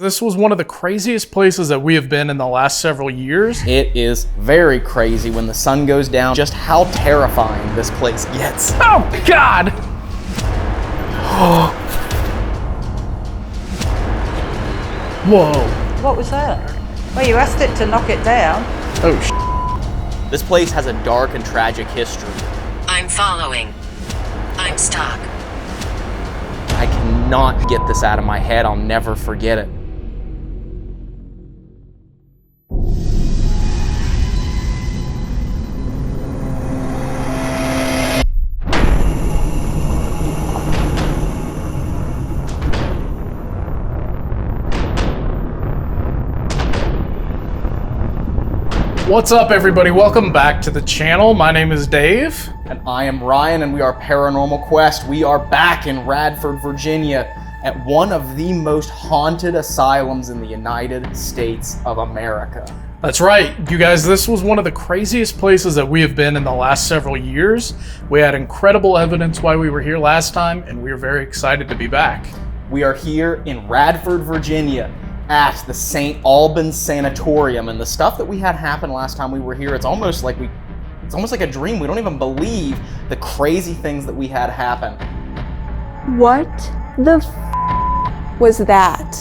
This was one of the craziest places that we have been in the last several years. It is very crazy when the sun goes down, just how terrifying this place gets. Oh, God! Whoa. What was that? Well, you asked it to knock it down. Oh, This place has a dark and tragic history. I'm following. I'm stuck. I cannot get this out of my head. I'll never forget it. What's up, everybody? Welcome back to the channel. My name is Dave. And I am Ryan, and we are Paranormal Quest. We are back in Radford, Virginia, at one of the most haunted asylums in the United States of America. That's right. You guys, this was one of the craziest places that we have been in the last several years. We had incredible evidence why we were here last time, and we are very excited to be back. We are here in Radford, Virginia, at the Albans Sanatorium, and the stuff that we had happen last time we were here, it's almost like a dream. We don't even believe the crazy things that we had happen. What the f was that?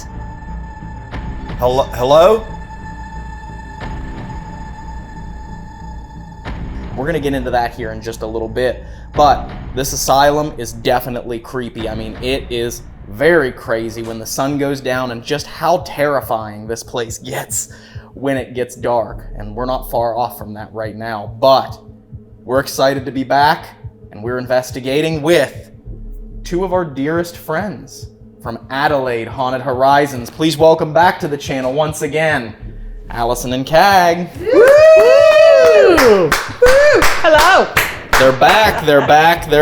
Hello? We're gonna get into that here in just a little bit, but this asylum is definitely creepy. I mean, it is very crazy when the sun goes down, and just how terrifying this place gets when it gets dark. And we're not far off from that right now, but we're excited to be back, and we're investigating with two of our dearest friends from Adelaide Haunted Horizons. Please welcome back to the channel once again, Allison and Cag. Woo! Hello. They're back. We're back. We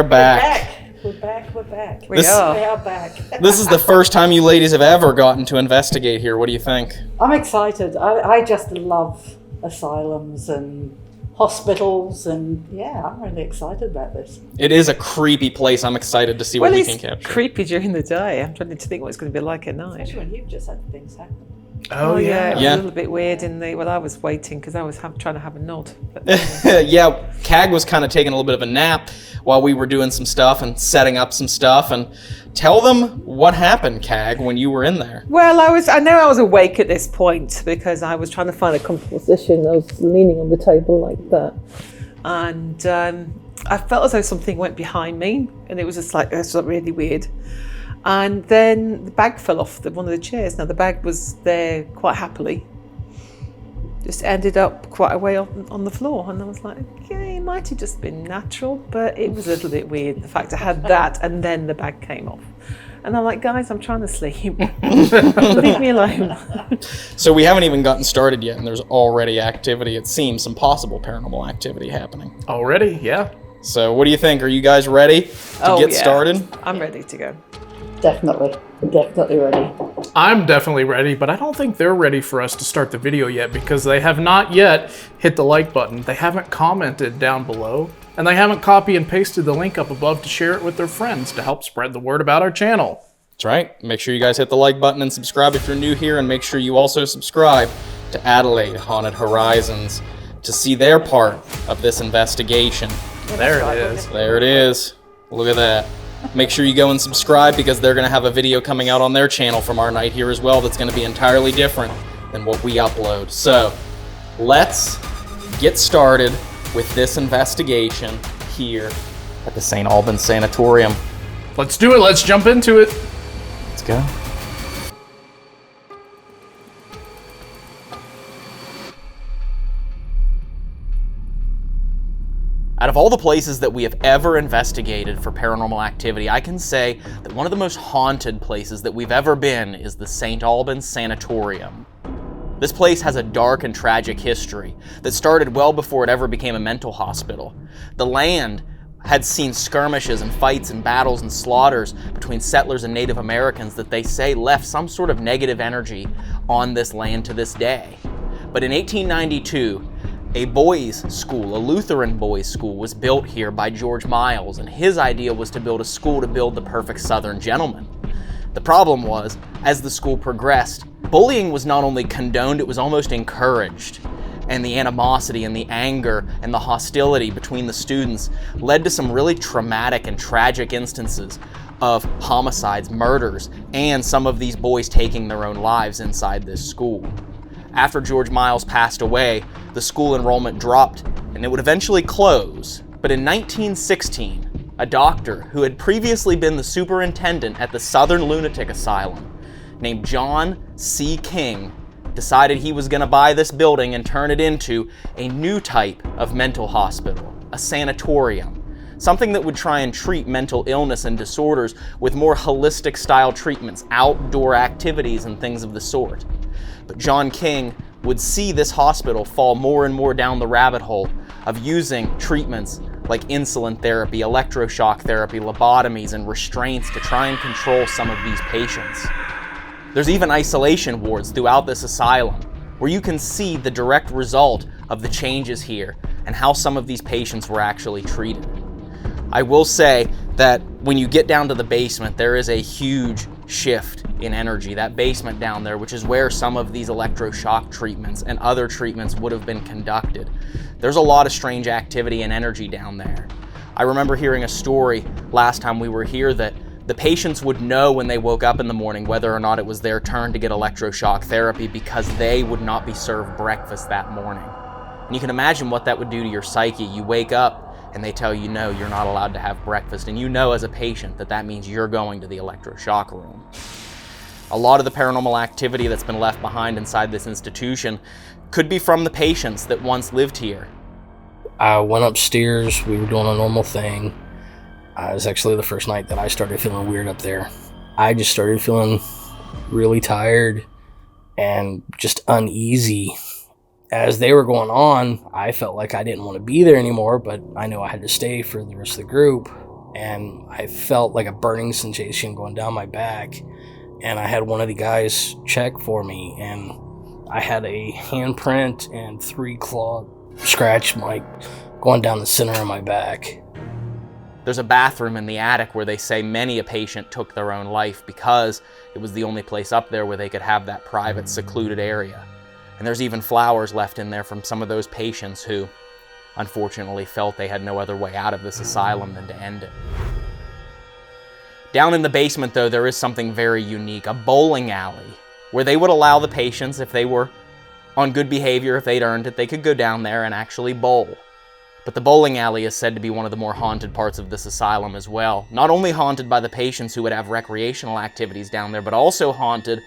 are back. This is the first time you ladies have ever gotten to investigate here. What do you think? I'm excited. I just love asylums and hospitals, and yeah, I'm really excited about this. It is a creepy place. I'm excited to see what we can capture. Creepy during the day. I'm trying to think what it's going to be like at night. Especially when you've just had things happen. Oh, yeah. It was a little bit weird while I was waiting because I was trying to have a nod. But, Yeah, Cag was kind of taking a little bit of a nap while we were doing some stuff and setting up some stuff. And tell them what happened, Cag, when you were in there. well, I know I was awake at this point because I was trying to find a comfortable position. I was leaning on the table like that. And I felt as though something went behind me, and it was just like, it's really weird. And then the bag fell off one of the chairs. Now the bag was there quite happily. Just ended up quite a way on the floor. And I was like, okay, it might have just been natural, but it was a little bit weird. The fact I had that and then the bag came off. And I'm like, guys, I'm trying to sleep. Leave me alone. So we haven't even gotten started yet, and there's already activity. It seems some possible paranormal activity happening. Already? Yeah. So what do you think? Are you guys ready to get started? I'm ready to go. Definitely ready. I'm definitely ready, but I don't think they're ready for us to start the video yet because they have not yet hit the like button. They haven't commented down below, and they haven't copy and pasted the link up above to share it with their friends to help spread the word about our channel. That's right. Make sure you guys hit the like button and subscribe if you're new here, and make sure you also subscribe to Adelaide Haunted Horizons to see their part of this investigation. There it is. There it is. Look at that. Make sure you go and subscribe because they're going to have a video coming out on their channel from our night here as well that's going to be entirely different than what we upload. So let's get started with this investigation here at the St. Albans Sanatorium. Let's do it. Let's jump into it. Let's go. Out of all the places that we have ever investigated for paranormal activity, I can say that one of the most haunted places that we've ever been is the St. Albans Sanatorium. This place has a dark and tragic history that started well before it ever became a mental hospital. The land had seen skirmishes and fights and battles and slaughters between settlers and Native Americans that they say left some sort of negative energy on this land to this day. But in 1892, a boys' school, a Lutheran boys' school, was built here by George Miles, and his idea was to build a school to build the perfect Southern gentleman. The problem was, as the school progressed, Bullying was not only condoned, it was almost encouraged. And the animosity and the anger and the hostility between the students led to some really traumatic and tragic instances of homicides, murders, and some of these boys taking their own lives inside this school. After George Miles passed away, the school enrollment dropped and it would eventually close. But in 1916, a doctor who had previously been the superintendent at the Southern Lunatic Asylum, named John C. King, decided he was going to buy this building and turn it into a new type of mental hospital, a sanatorium. Something that would try and treat mental illness and disorders with more holistic style treatments, outdoor activities, and things of the sort. But John King would see this hospital fall more and more down the rabbit hole of using treatments like insulin therapy, electroshock therapy, lobotomies, and restraints to try and control some of these patients. There's even isolation wards throughout this asylum where you can see the direct result of the changes here and how some of these patients were actually treated. I will say that when you get down to the basement, there is a huge shift in energy. That basement down there, which is where some of these electroshock treatments and other treatments would have been conducted. There's a lot of strange activity and energy down there. I remember hearing a story last time we were here that the patients would know when they woke up in the morning whether or not it was their turn to get electroshock therapy because they would not be served breakfast that morning. And you can imagine what that would do to your psyche. You wake up and they tell you, no, you're not allowed to have breakfast. And you know as a patient that that means you're going to the electroshock room. A lot of the paranormal activity that's been left behind inside this institution could be from the patients that once lived here. I went upstairs, we were doing a normal thing. It was actually the first night that I started feeling weird up there. I just started feeling really tired and just uneasy. As they were going on, I felt like I didn't want to be there anymore, but I knew I had to stay for the rest of the group. And I felt like a burning sensation going down my back. And I had one of the guys check for me, and I had a handprint and 3 claw scratch like going down the center of my back. There's a bathroom in the attic where they say many a patient took their own life because it was the only place up there where they could have that private, secluded area. And there's even flowers left in there from some of those patients who, unfortunately, felt they had no other way out of this asylum than to end it. Down in the basement, though, there is something very unique, a bowling alley, where they would allow the patients, if they were on good behavior, if they'd earned it, they could go down there and actually bowl. But the bowling alley is said to be one of the more haunted parts of this asylum as well. Not only haunted by the patients who would have recreational activities down there, but also haunted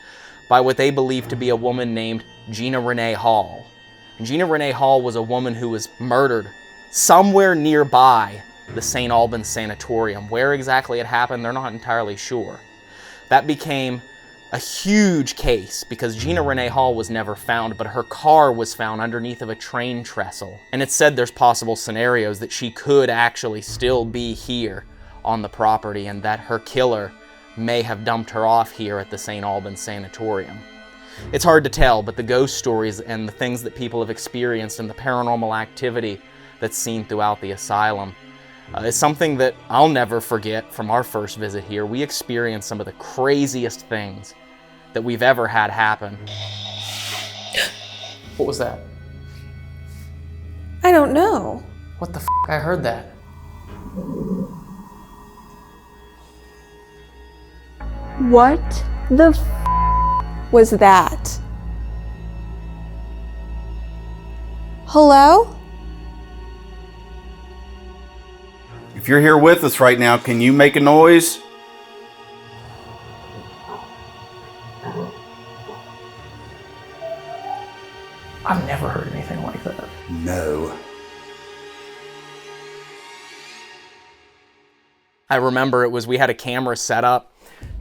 by what they believe to be a woman named Gina Renee Hall. And Gina Renee Hall was a woman who was murdered somewhere nearby the St. Albans Sanatorium. Where exactly it happened, they're not entirely sure. That became a huge case because Gina Renee Hall was never found, but her car was found underneath of a train trestle. And it's said there's possible scenarios that she could actually still be here on the property and that her killer may have dumped her off here at the St. Albans Sanatorium. It's hard to tell, but the ghost stories and the things that people have experienced and the paranormal activity that's seen throughout the asylum is something that I'll never forget from our first visit here. We experienced some of the craziest things that we've ever had happen. What was that? I don't know. What the f***? I heard that. What the f was that? Hello? If you're here with us right now, can you make a noise? I've never heard anything like that. No. I remember we had a camera set up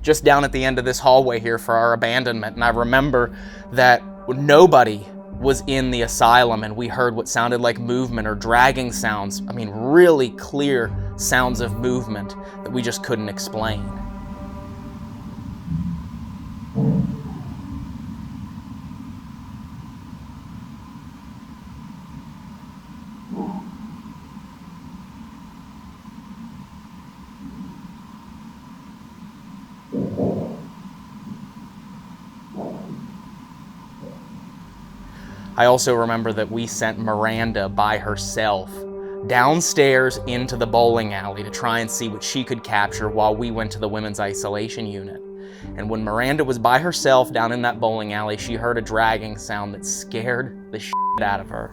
just down at the end of this hallway here for our abandonment, and I remember that nobody was in the asylum and we heard what sounded like movement or dragging sounds. I mean, really clear sounds of movement that we just couldn't explain. I also remember that we sent Miranda by herself downstairs into the bowling alley to try and see what she could capture while we went to the women's isolation unit. And when Miranda was by herself down in that bowling alley, she heard a dragging sound that scared the shit out of her.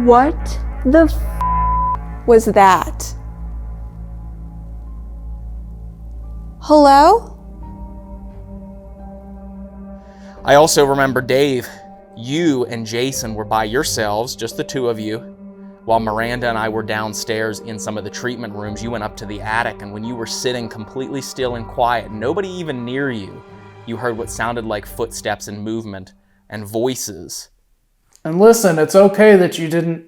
What the f was that? Hello? I also remember, Dave, you and Jason were by yourselves, just the two of you, while Miranda and I were downstairs in some of the treatment rooms. You went up to the attic, and when you were sitting completely still and quiet, nobody even near you, you heard what sounded like footsteps and movement and voices. And listen, it's okay that you didn't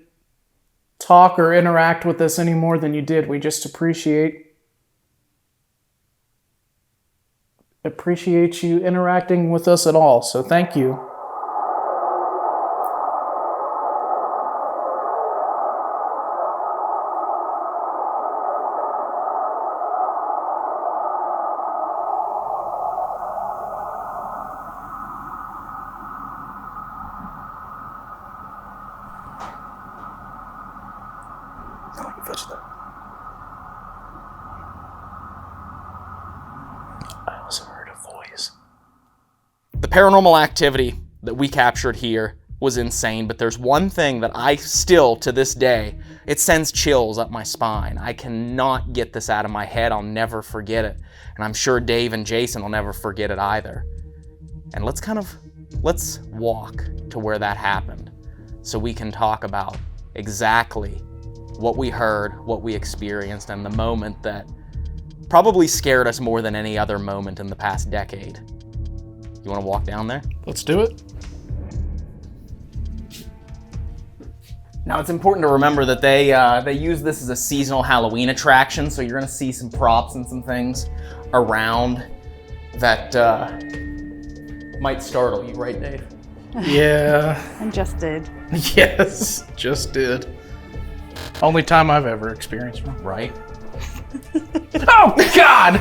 talk or interact with us any more than you did. We just appreciate you interacting with us at all. So thank you. I also heard a voice. The paranormal activity that we captured here was insane, but there's one thing that I still, to this day, it sends chills up my spine. I cannot get this out of my head. I'll never forget it. And I'm sure Dave and Jason will never forget it either. And let's walk to where that happened so we can talk about exactly what we heard, what we experienced, and the moment that probably scared us more than any other moment in the past decade. You want to walk down there? Let's do it. Now, it's important to remember that they use this as a seasonal Halloween attraction, so you're going to see some props and some things around that might startle you, right, Dave? Yeah. And just did. Yes, just did. Only time I've ever experienced one. Right? Oh, God!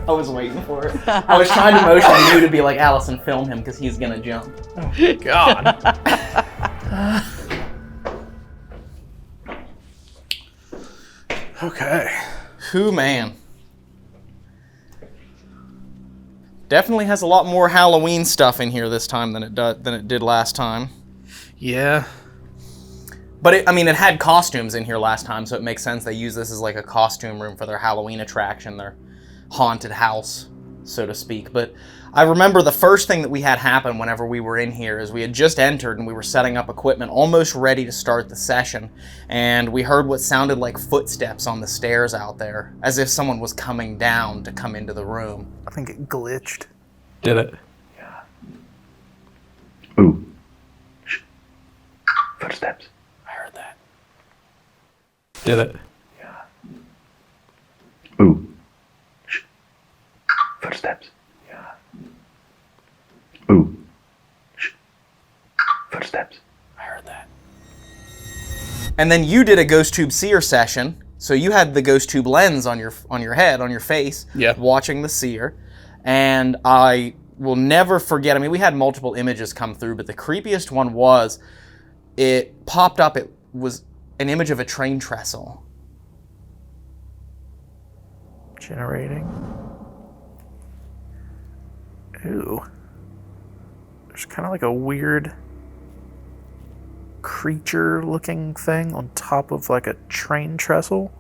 I was waiting for it. I was trying to motion you to be like, Allison, film him, because he's going to jump. Oh, God. Okay. Whew, man. Definitely has a lot more Halloween stuff in here this time than it did last time. Yeah. But it had costumes in here last time, so it makes sense they use this as like a costume room for their Halloween attraction, their haunted house, so to speak. But I remember the first thing that we had happen whenever we were in here is we had just entered and we were setting up equipment, almost ready to start the session, and we heard what sounded like footsteps on the stairs out there, as if someone was coming down to come into the room. I think it glitched. Did it? Yeah. Ooh. Shh. Footsteps. I heard that. Did it? Yeah. Ooh. Shh. Footsteps. Yeah. Ooh. Shh. Footsteps. I heard that. And then you did a ghost tube seer session, so you had the ghost tube lens on your head, on your face, Yeah. watching the seer. And I will never forget, we had multiple images come through, but the creepiest one was, it popped up, it was an image of a train trestle. Generating. Ooh. There's kind of like a weird creature looking thing on top of like a train trestle.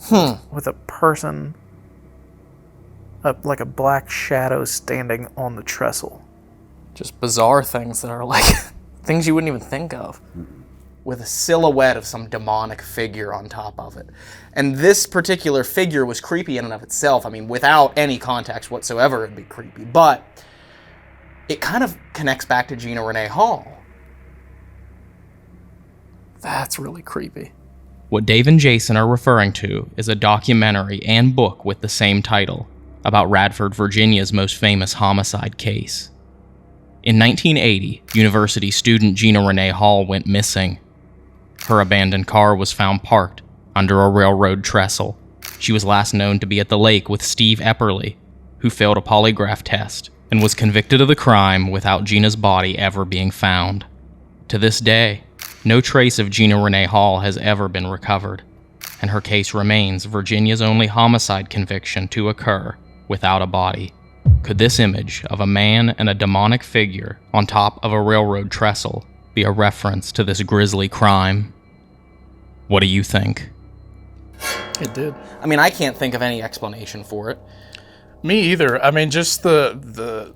With a person, like a black shadow standing on the trestle. Just bizarre things that are like things you wouldn't even think of. With a silhouette of some demonic figure on top of it. And this particular figure was creepy in and of itself. Without any context whatsoever, it'd be creepy. But it kind of connects back to Gina Renee Hall. That's really creepy. What Dave and Jason are referring to is a documentary and book with the same title about Radford, Virginia's most famous homicide case. In 1980, university student Gina Renee Hall went missing. Her abandoned car was found parked under a railroad trestle. She was last known to be at the lake with Steve Epperly, who failed a polygraph test and was convicted of the crime without Gina's body ever being found. To this day, no trace of Gina Renee Hall has ever been recovered, and her case remains Virginia's only homicide conviction to occur without a body. Could this image of a man and a demonic figure on top of a railroad trestle be a reference to this grisly crime? What do you think? It did. I mean, I can't think of any explanation for it. Me either. I mean, just the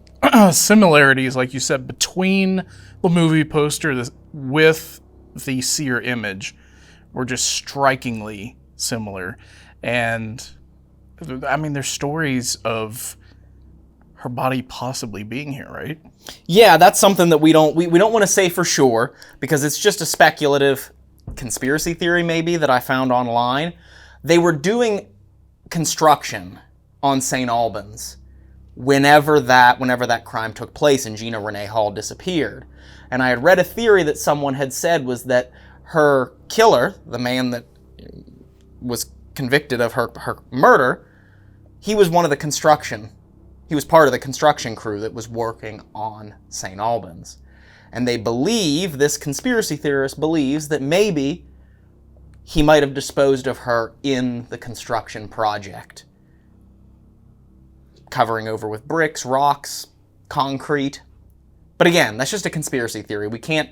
similarities, like you said, between the movie poster with the seer image were just strikingly similar. And I mean, there's stories of her body possibly being here, right? Yeah, that's something that we don't want to say for sure, because it's just a speculative conspiracy theory maybe that I found online. They were doing construction on St. Albans whenever that crime took place and Gina Renee Hall disappeared. And I had read a theory that someone had said was that her killer, the man that was convicted of her murder, he was part of the construction crew that was working on St. Albans. And this conspiracy theorist believes that maybe he might have disposed of her in the construction project, covering over with bricks, rocks, concrete. But again, that's just a conspiracy theory. We can't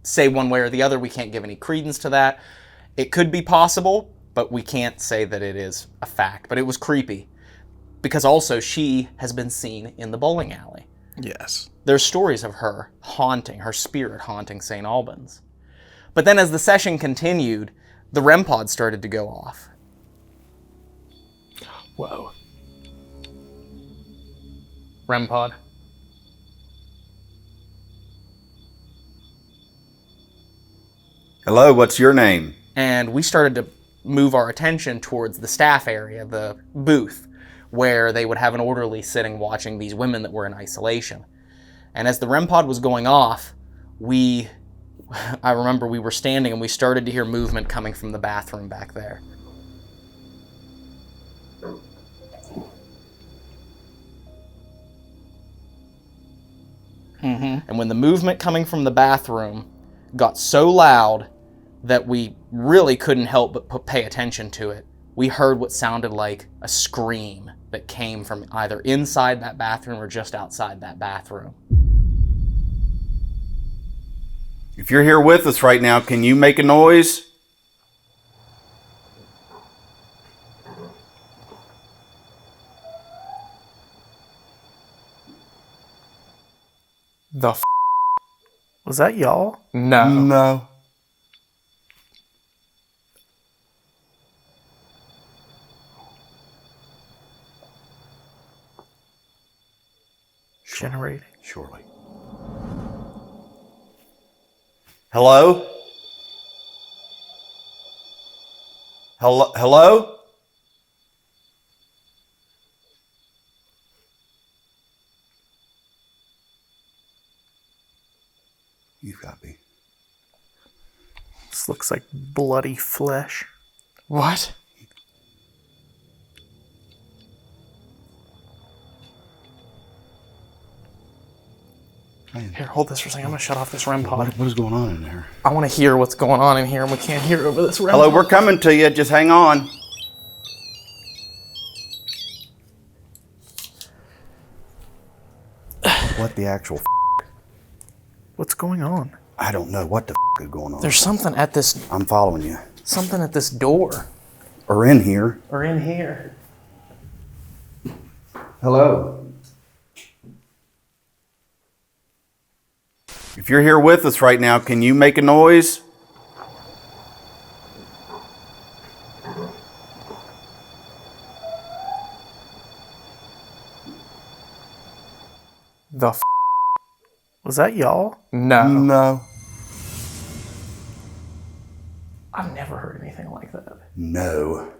say one way or the other. We can't give any credence to that. It could be possible, but we can't say that it is a fact. But it was creepy, because also she has been seen in the bowling alley. Yes. There's stories of her spirit haunting St. Albans. But then as the session continued, the REM pod started to go off. Whoa. REM pod. Hello, what's your name? And we started to move our attention towards the staff area, the booth, where they would have an orderly sitting watching these women that were in isolation. And as the REM pod was going off, I remember we were standing and we started to hear movement coming from the bathroom back there. Mm-hmm. And when the movement coming from the bathroom got so loud that we really couldn't help but pay attention to it, we heard what sounded like a scream that came from either inside that bathroom or just outside that bathroom. If you're here with us right now, can you make a noise? Was that y'all? No. No. Generating. Surely. Hello? Hello? You've got to be. This looks like bloody flesh. What? Here, hold this for a second. I'm going to shut off this REM pod. What is going on in there? I want to hear what's going on in here, and we can't hear over this REM Hello, pod. we're coming to you. Just hang on. What the actual What's going on? I don't know what the is going on. There's something at this... I'm following you. Something at this door. Or in here. Or in here. Hello. If you're here with us right now, can you make a noise? Was that y'all? No. No. I've never heard anything like that. No.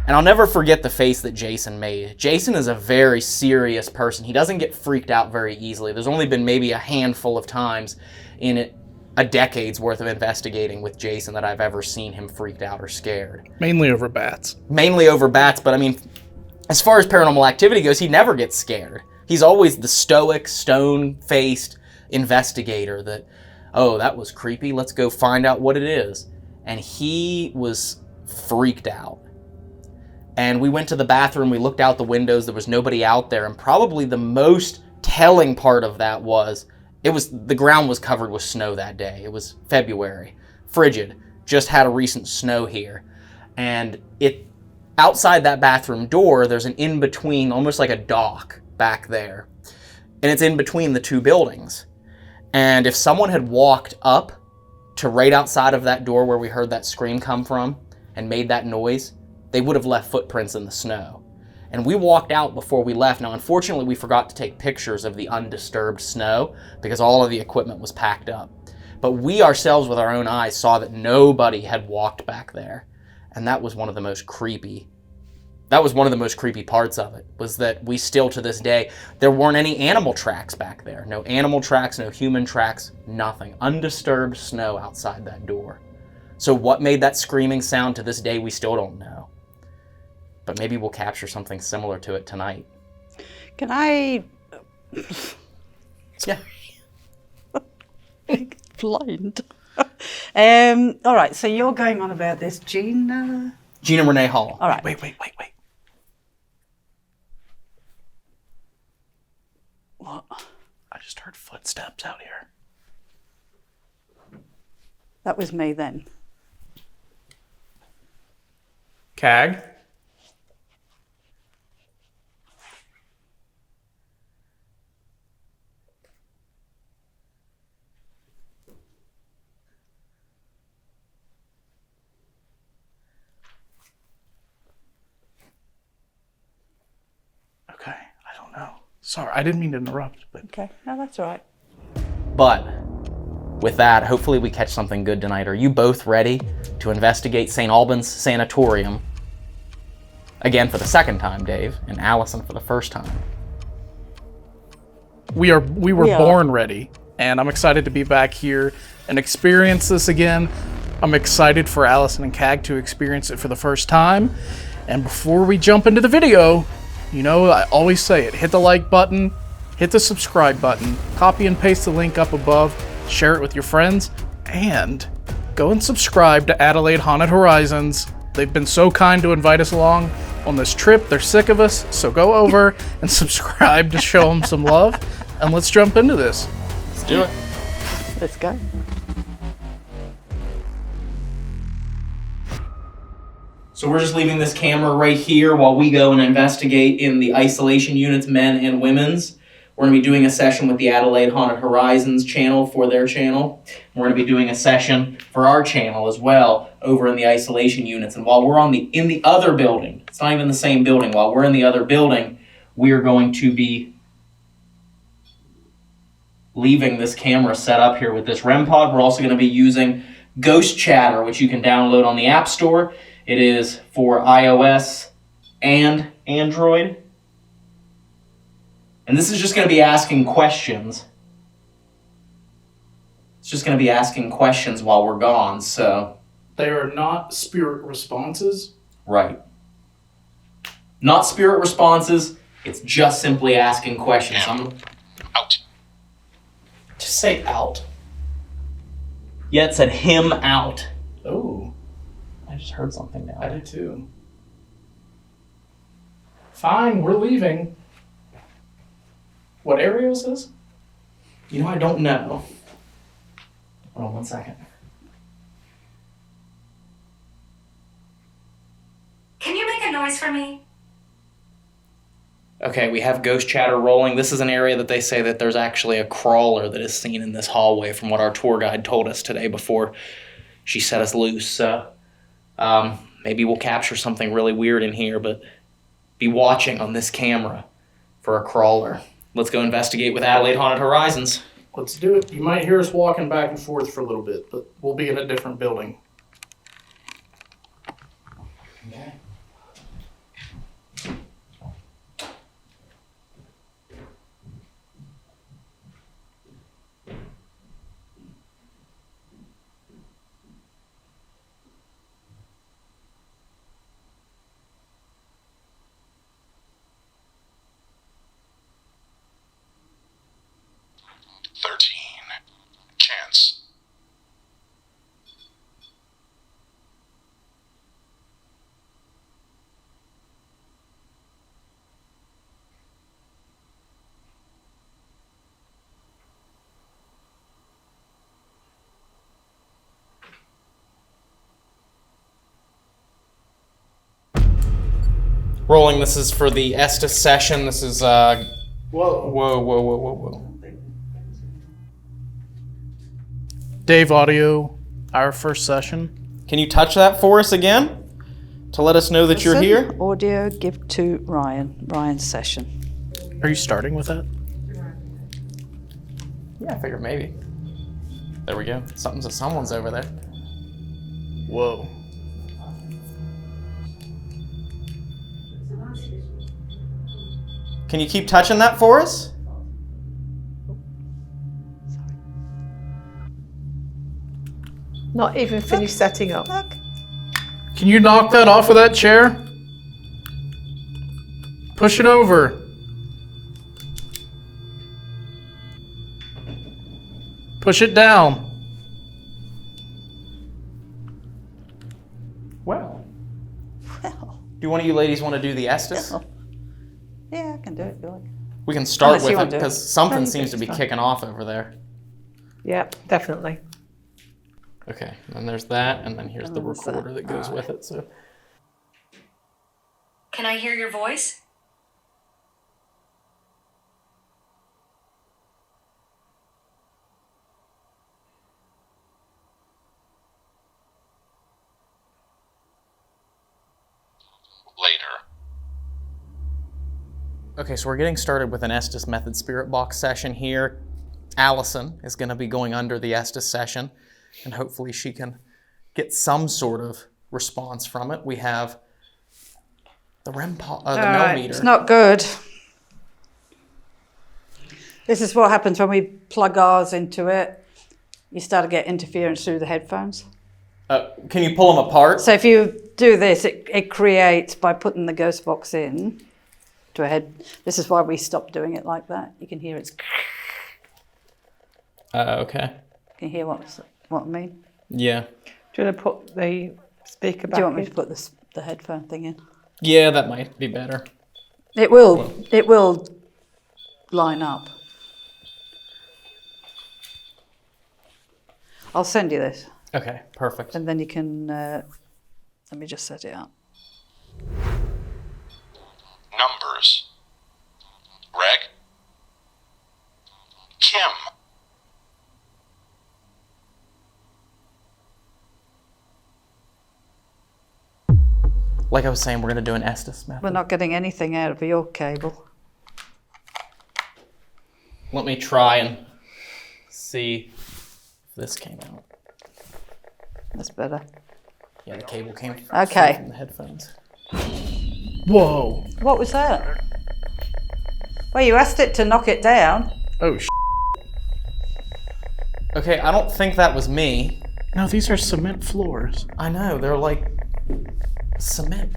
And I'll never forget the face that Jason made. Jason is a very serious person. He doesn't get freaked out very easily. There's only been maybe a handful of times in a decade's worth of investigating with Jason that I've ever seen him freaked out or scared. Mainly over bats. Mainly over bats, but I mean, As far as Paranormal Activity goes, he never gets scared. He's always the stoic, stone-faced investigator that, oh, that was creepy, let's go find out what it is. And he was freaked out. And we went to the bathroom, we looked out the windows, there was nobody out there, and probably the most telling part of that was, the ground was covered with snow that day. It was February. Frigid. Just had a recent snow here. And outside that bathroom door, there's an in-between, almost like a dock back there. And it's in between the two buildings. And if someone had walked up to right outside of that door where we heard that scream come from and made that noise, they would have left footprints in the snow. And we walked out before we left. Now, unfortunately, we forgot to take pictures of the undisturbed snow because all of the equipment was packed up. But we ourselves, with our own eyes, saw that nobody had walked back there. And that was one of the most creepy parts of it, was that we still, to this day, there weren't any animal tracks back there. No animal tracks, no human tracks, nothing. Undisturbed snow outside that door. So what made that screaming sound, to this day, we still don't know. But maybe we'll capture something similar to it tonight. Can I... Yeah. Blind. All right, so you're going on about this Gina Renee Hall. All right. Wait. What? I just heard footsteps out here. That was me then. Cag? Okay, I don't know. Sorry, I didn't mean to interrupt, but... Okay, no, that's all right. But with that, hopefully we catch something good tonight. Are you both ready to investigate St. Albans Sanatorium? Again for the second time, Dave, and Allison for the first time. We were born ready, and I'm excited to be back here and experience this again. I'm excited for Allison and Cag to experience it for the first time. And before we jump into the video, you know, I always say it, hit the like button, hit the subscribe button, copy and paste the link up above, share it with your friends, and go and subscribe to Adelaide Haunted Horizons. They've been so kind to invite us along on this trip. They're sick of us, so go over and subscribe to show them some love, and let's jump into this. Let's do it. Let's go. So we're just leaving this camera right here while we go and investigate in the isolation units, men and women's. We're going to be doing a session with the Adelaide Haunted Horizons channel for their channel. We're going to be doing a session for our channel as well over in the isolation units. And while we're in the other building, it's not even the same building, while we're in the other building, we are going to be leaving this camera set up here with this REM pod. We're also going to be using Ghost Chatter, which you can download on the App Store. It is for iOS and Android. And this is just going to be asking questions. It's just going to be asking questions while we're gone, so... They are not spirit responses. Right. Not spirit responses, it's just simply asking questions. Out. Just say out. Yeah, it said him out. Oh, I just heard something now. I did too. Fine, we're leaving. What area is this? You know, I don't know. Hold on 1 second. Can you make a noise for me? Okay, we have Ghost Chatter rolling. This is an area that they say that there's actually a crawler that is seen in this hallway from what our tour guide told us today before she set us loose. So maybe we'll capture something really weird in here, but be watching on this camera for a crawler. Let's go investigate with Adelaide Haunted Horizons. Let's do it. You might hear us walking back and forth for a little bit, but we'll be in a different building. Okay. Rolling, this is for the Estes session. This is, whoa. Dave Audio, our first session. Can you touch that for us again? To let us know that you're here? Audio, give to Ryan's session. Are you starting with that? Yeah, I figured maybe. There we go. Someone's over there. Whoa. Can you keep touching that for us? Not even finished setting up. Can you knock that off of that chair? Push it over. Push it down. Well. Do one of you ladies want to do the Estes? Yeah, I can do it, if you like. We can start Unless you with it want to. because something No, seems to be it's fine. kicking off over there. Yeah, definitely. Okay, and then there's that, and then here's the there's recorder that. that goes with it. So Can I hear your voice? okay, so we're getting started with an Estes Method Spirit Box session here. Allison is going to be going under the Estes session, and hopefully she can get some sort of response from it. We have the millimeter. It's not good. This is what happens when we plug ours into it. You start to get interference through the headphones. Can you pull them apart? So if you do this, it creates, by putting the ghost box in to a head. This is why we stopped doing it like that. You can hear it's. Okay. Can you hear what I mean? Yeah. Do you want to put the speaker back Do you want me in? to put the headphone thing in? Yeah, that might be better. It will line up. I'll send you this, Okay, perfect. and then you can. Let me just set it up. Numbers. Reg. Kim. Like I was saying, we're going to do an Estes method. We're not getting anything out of your cable. Let me try and see if this came out. That's better. Yeah, the cable came Okay. from the headphones. Whoa. What was that? Well, you asked it to knock it down. Oh, Okay, I don't think that was me. No, these are cement floors. I know, they're like cement.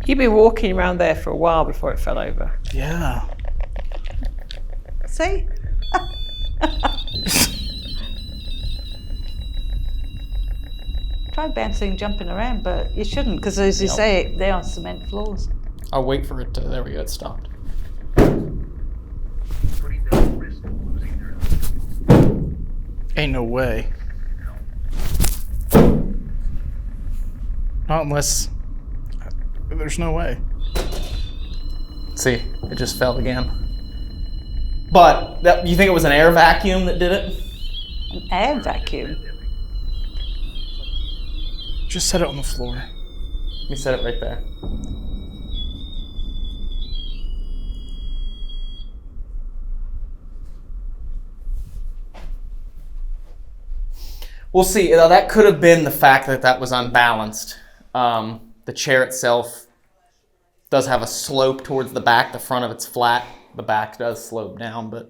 You've been walking around there for a while before it fell over. Yeah. See? Try bouncing, jumping around, but you shouldn't, because as you say, they are cement floors. I'll wait for it to, there we go, it stopped. Ain't no way. Not unless... There's no way. See, it just fell again. But, you think it was an air vacuum that did it? An air vacuum. Just set it on the floor. Let me set it right there. We'll see. That could have been the fact that that was unbalanced. The chair itself does have a slope towards the back. The front of it's flat. The back does slope down, but...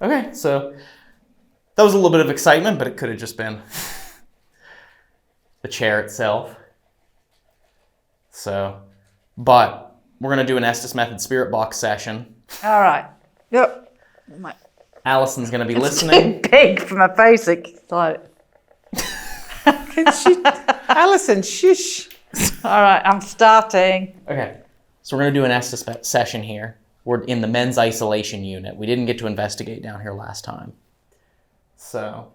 okay, so that was a little bit of excitement, but it could have just been the chair itself. So, but we're going to do an Estes Method Spirit Box session. All right. Yep. Allison's going to be listening. Big for my face. It's like... Alison, shush. All right, I'm starting. Okay, so we're going to do an Estes session here. We're in the men's isolation unit. We didn't get to investigate down here last time. So...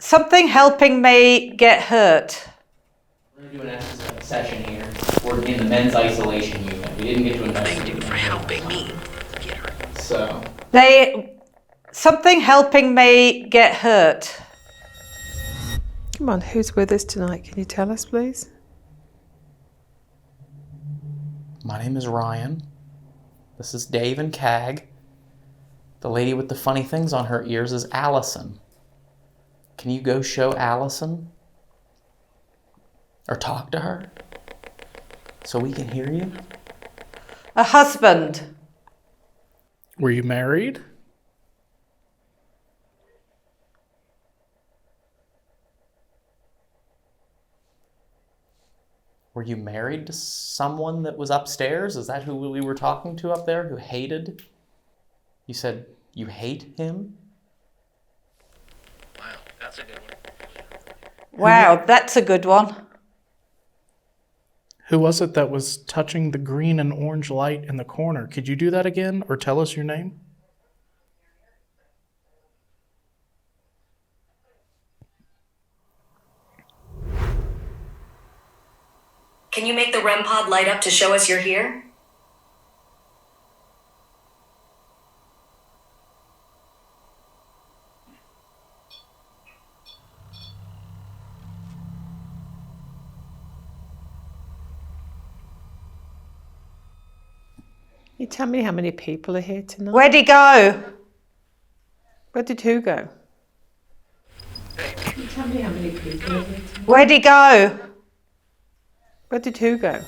Something helping me get hurt. We're doing a session here. We're in the men's isolation unit. We didn't get to investigate. Thank you for helping me get hurt. So. Something helping me get hurt. Come on, who's with us tonight? Can you tell us, please? My name is Ryan. This is Dave and Cag. The lady with the funny things on her ears is Allison. Can you go show Allison? Or talk to her? So we can hear you? A husband. Were you married? Were you married to someone that was upstairs? Is that who we were talking to up there, who hated? You said you hate him? Wow, that's a good one. Wow, that's a good one. Who was it that was touching the green and orange light in the corner? Could you do that again or tell us your name? Can you make the REM pod light up to show us you're here? Can you tell me how many people are here tonight? Where'd he go? Where did who go? Can you tell me how many people are here tonight? Where'd he go? Where did who go?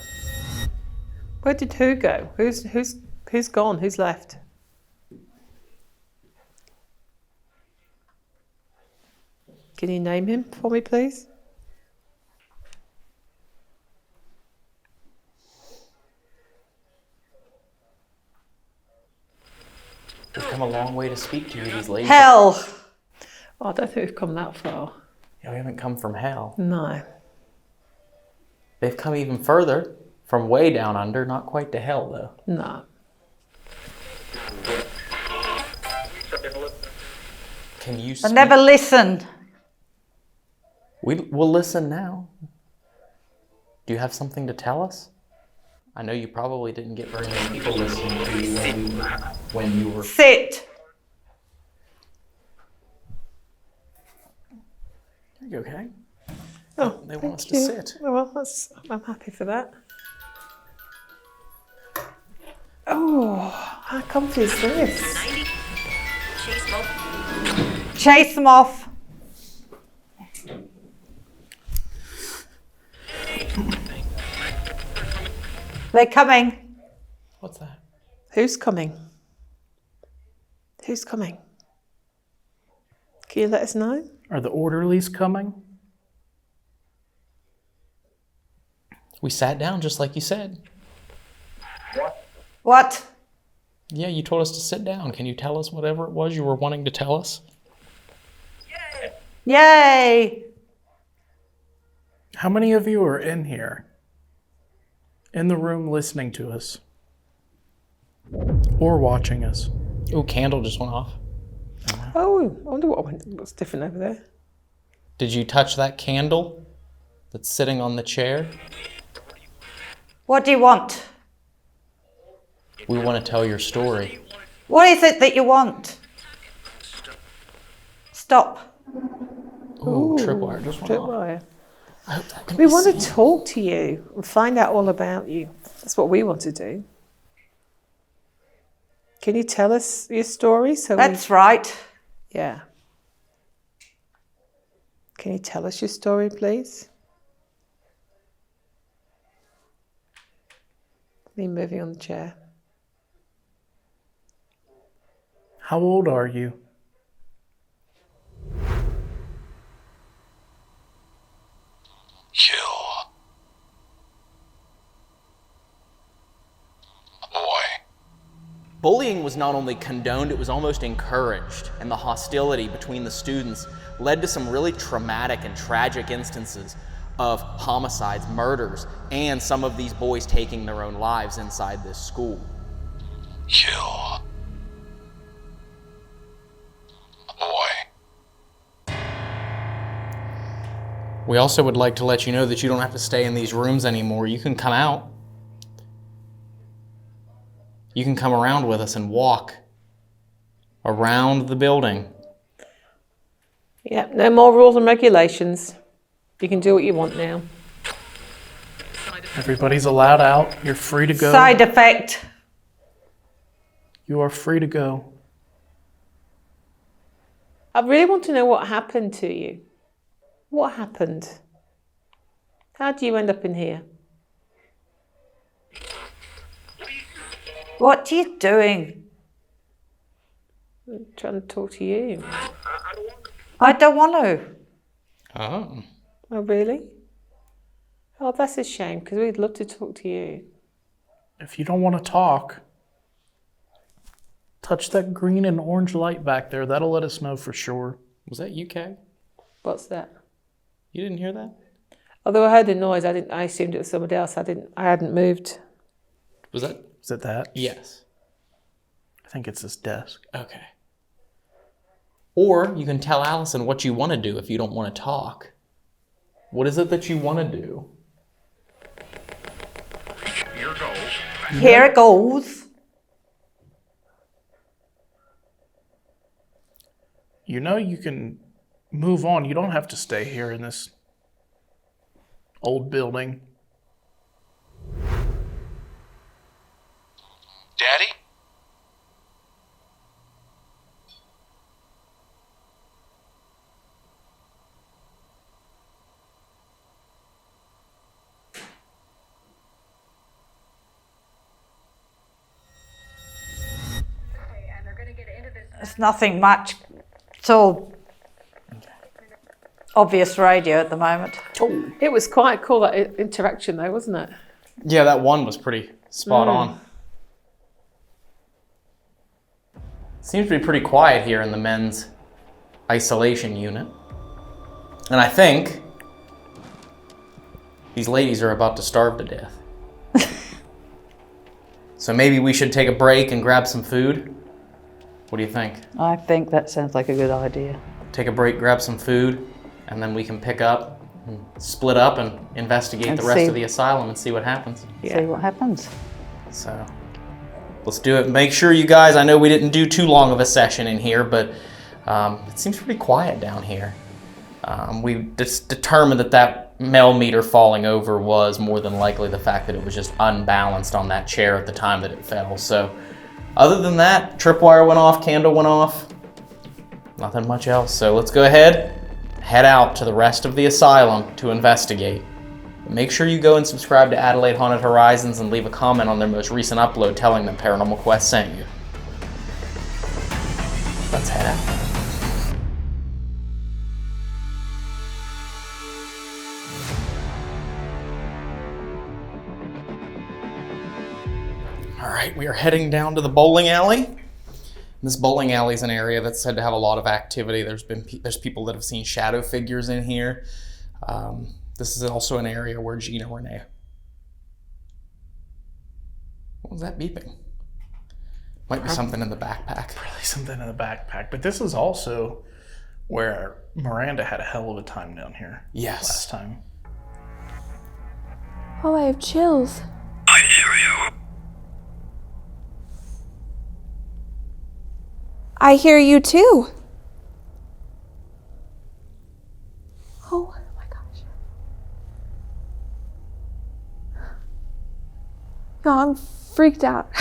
Where did who go? Who's gone? Who's left? Can you name him for me, please? We've come a long way to speak to you, these ladies. Hell. Oh, I don't think we've come that far. Yeah, we haven't come from hell. No. They've come even further, from way down under, not quite to hell, though. No. Can you I speak? never listen. We'll listen now. Do you have something to tell us? I know you probably didn't get very many people listening to you when you were... Sit. Are you okay? Oh, They want us thank to you. sit. Oh, well, I'm happy for that. Oh, how comfy is this? Chase them off. They're coming. What's that? Who's coming? Who's coming? Can you let us know? Are the orderlies coming? We sat down just like you said. What? Yeah, you told us to sit down. Can you tell us whatever it was you were wanting to tell us? Yay! How many of you are in here? In the room listening to us? Or watching us? Ooh, candle just went off. Oh, I wonder what's different over there. Did you touch that candle that's sitting on the chair? What do you want? We want to tell your story. What is it that you want? Stop. Ooh, tripwire just went off. Tripwire. I hope that can We be want to seen. talk to you and find out all about you. That's what we want to do. Can you tell us your story? That's right. Yeah. Can you tell us your story, please? Me moving on the chair. How old are you? Kill. A boy. Bullying was not only condoned, it was almost encouraged, and the hostility between the students led to some really traumatic and tragic instances of homicides, murders, and some of these boys taking their own lives inside this school. Kill. A boy. We also would like to let you know that you don't have to stay in these rooms anymore. You can come out. You can come around with us and walk around the building. Yeah, no more rules and regulations. You can do what you want now. Everybody's allowed out. You're free to go. Side effect. You are free to go. I really want to know what happened to you. What happened? How do you end up in here? What are you doing? I'm trying to talk to you. I don't want to. Oh. Oh, really? Oh, that's a shame, because we'd love to talk to you. If you don't want to talk, touch that green and orange light back there. That'll let us know for sure. Was that you, Kay? What's that? You didn't hear that? Although I heard the noise, I assumed it was somebody else. I hadn't moved. Was that? Is it that? Yes. I think it's this desk. Okay. Or you can tell Allison what you want to do if you don't want to talk. What is it that you want to do? Here goes. Here it goes. You know you can move on. You don't have to stay here in this old building. Daddy? It's nothing much. It's all obvious radio at the moment. It was quite cool, that interaction though, wasn't it? Yeah, that one was pretty spot on. Seems to be pretty quiet here in the men's isolation unit. And I think these ladies are about to starve to death. So maybe we should take a break and grab some food. What do you think? I think that sounds like a good idea. Take a break, grab some food, and then we can pick up and split up and investigate And the rest see- of the asylum and see what happens. See what happens. So let's do it. Make sure you guys, I know we didn't do too long of a session in here, but it seems pretty quiet down here. We just determined that millimeter falling over was more than likely the fact that it was just unbalanced on that chair at the time that it fell. So other than that, tripwire went off, candle went off, nothing much else. So let's go ahead, head out to the rest of the asylum to investigate. Make sure you go and subscribe to Adelaide Haunted Horizons and leave a comment on their most recent upload telling them Paranormal Quest sent you. Let's head out. All right, we are heading down to the bowling alley. This bowling alley is an area that's said to have a lot of activity. There's people that have seen shadow figures in here. This is also an area where Gina Renee. What was that beeping? Might be something in the backpack. Probably something in the backpack. But this is also where Miranda had a hell of a time down here. Yes. Last time. Oh, I have chills. I hear you. I hear you too. Oh my gosh. No, I'm freaked out.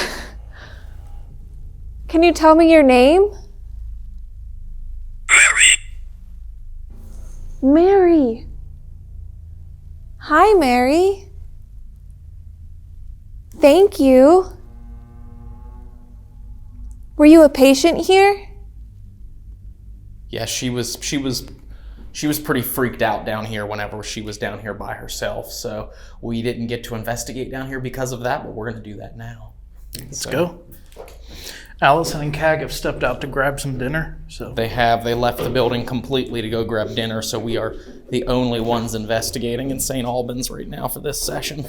Can you tell me your name? Mary. Mary. Hi, Mary. Thank you. Were you a patient here? Yeah, she was pretty freaked out down here whenever she was down here by herself. So we didn't get to investigate down here because of that, but we're gonna do that now. Let's go. Allison and Cag have stepped out to grab some dinner. So They left the building completely to go grab dinner, so we are the only ones investigating in St. Albans right now for this session.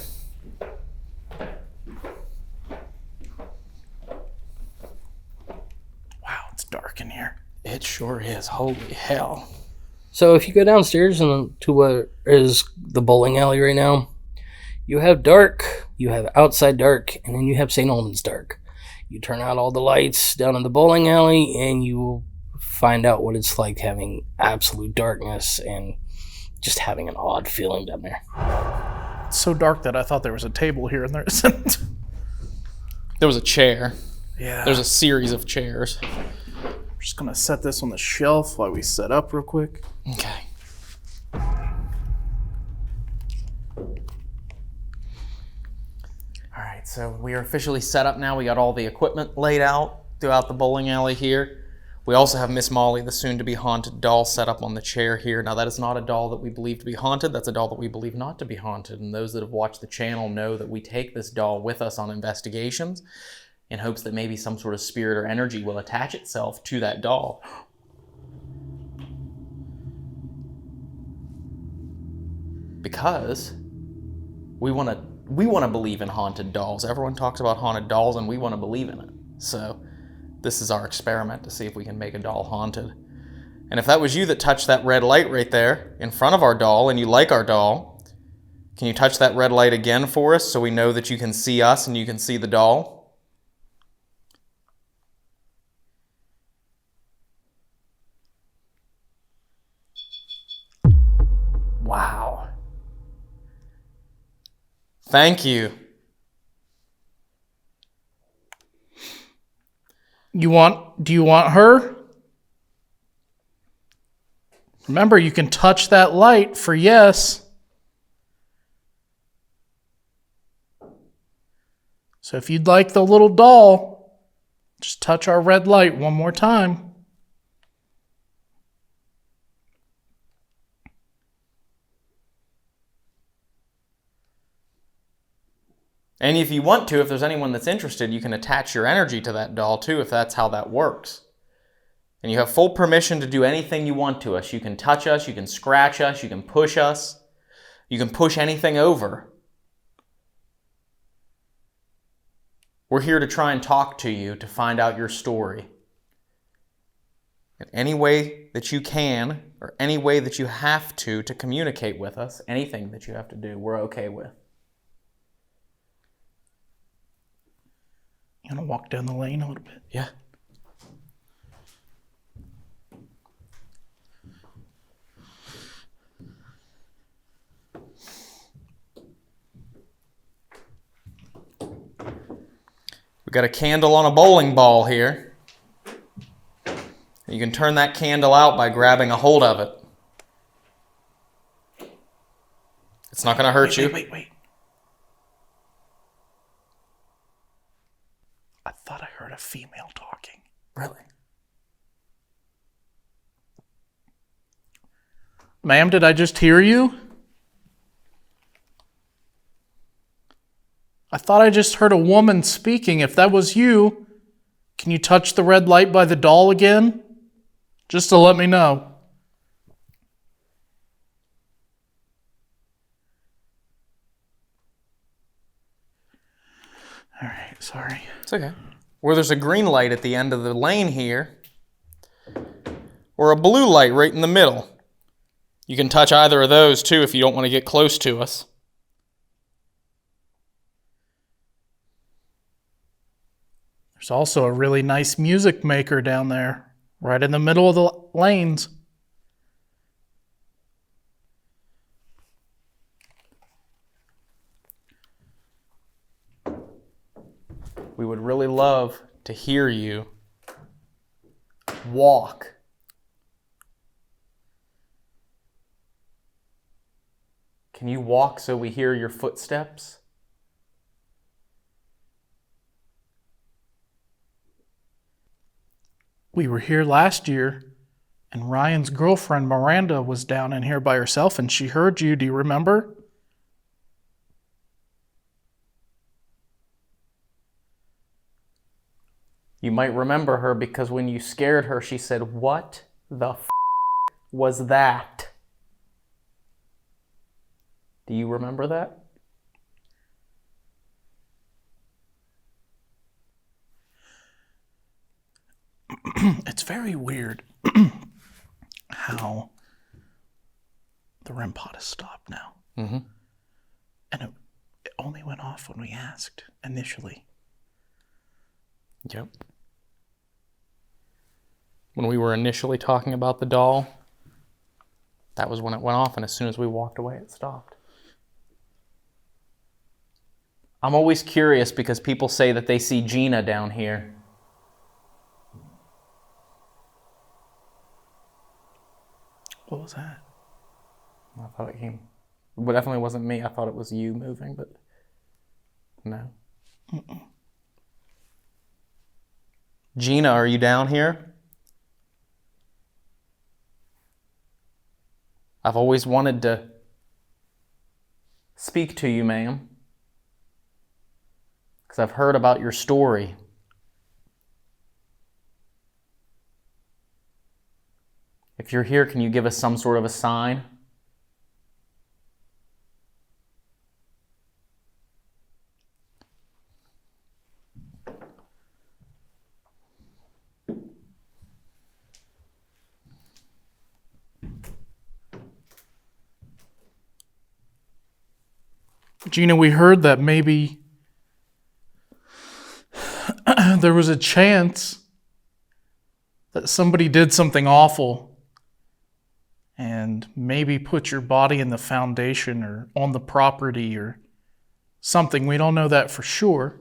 wow, it's dark in here. It sure is. Holy hell. So if you go downstairs and to what is the bowling alley right now, you have dark, you have outside dark, and then you have St. Albans dark. You turn out all the lights down in the bowling alley, and you will find out what it's like having absolute darkness and just having an odd feeling down there. It's so dark that I thought there was a table here and there isn't. There was a chair. Yeah. There's a series of chairs. I'm just gonna set this on the shelf while we set up real quick. Okay. All right, so we are officially set up now. We got all the equipment laid out throughout the bowling alley here. We also have Miss Molly, the soon-to-be haunted doll, set up on the chair here. Now, that is not a doll that we believe to be haunted. That's a doll that we believe not to be haunted. And those that have watched the channel know that we take this doll with us on investigations in hopes that maybe some sort of spirit or energy will attach itself to that doll. Because we want to believe in haunted dolls. Everyone talks about haunted dolls, and we want to believe in it. So this is our experiment to see if we can make a doll haunted. And if that was you that touched that red light right there in front of our doll and you like our doll, can you touch that red light again for us so we know that you can see us and you can see the doll? Wow. Thank you. Do you want her? Remember, you can touch that light for yes. So if you'd like the little doll, just touch our red light one more time. And if you want to, if there's anyone that's interested, you can attach your energy to that doll too, if that's how that works. And you have full permission to do anything you want to us. You can touch us, you can scratch us, you can push us. You can push anything over. We're here to try and talk to you to find out your story. In any way that you can, or any way that you have to communicate with us, anything that you have to do, we're okay with. You want to walk down the lane a little bit? Yeah. We got a candle on a bowling ball here. You can turn that candle out by grabbing a hold of it. It's not going to hurt you. Wait. I thought I heard a female talking. Really? Ma'am, did I just hear you? I thought I just heard a woman speaking. If that was you, can you touch the red light by the doll again? Just to let me know. All right, sorry. It's okay. Where there's a green light at the end of the lane here, or a blue light right in the middle. You can touch either of those too if you don't want to get close to us. There's also a really nice music maker down there, right in the middle of the lanes. We would really love to hear you walk. Can you walk so we hear your footsteps? We were here last year, and Ryan's girlfriend Miranda was down in here by herself, and she heard you. Do you remember? You might remember her because when you scared her, she said, "What the f*** was that?" Do you remember that? It's very weird how The REM pod has stopped now. Mm-hmm. And it only went off when we asked initially. Yep. When we were initially talking about the doll, that was when it went off, and as soon as we walked away, it stopped. I'm always curious because people say that they see Gina down here. What was that? I thought it came. It definitely wasn't me. I thought it was you moving, but no. Mm-mm. Gina, are you down here? I've always wanted to speak to you, ma'am, because I've heard about your story. If you're here, can you give us some sort of a sign? Gina, we heard that maybe there was a chance that somebody did something awful and maybe put your body in the foundation or on the property or something. We don't know that for sure.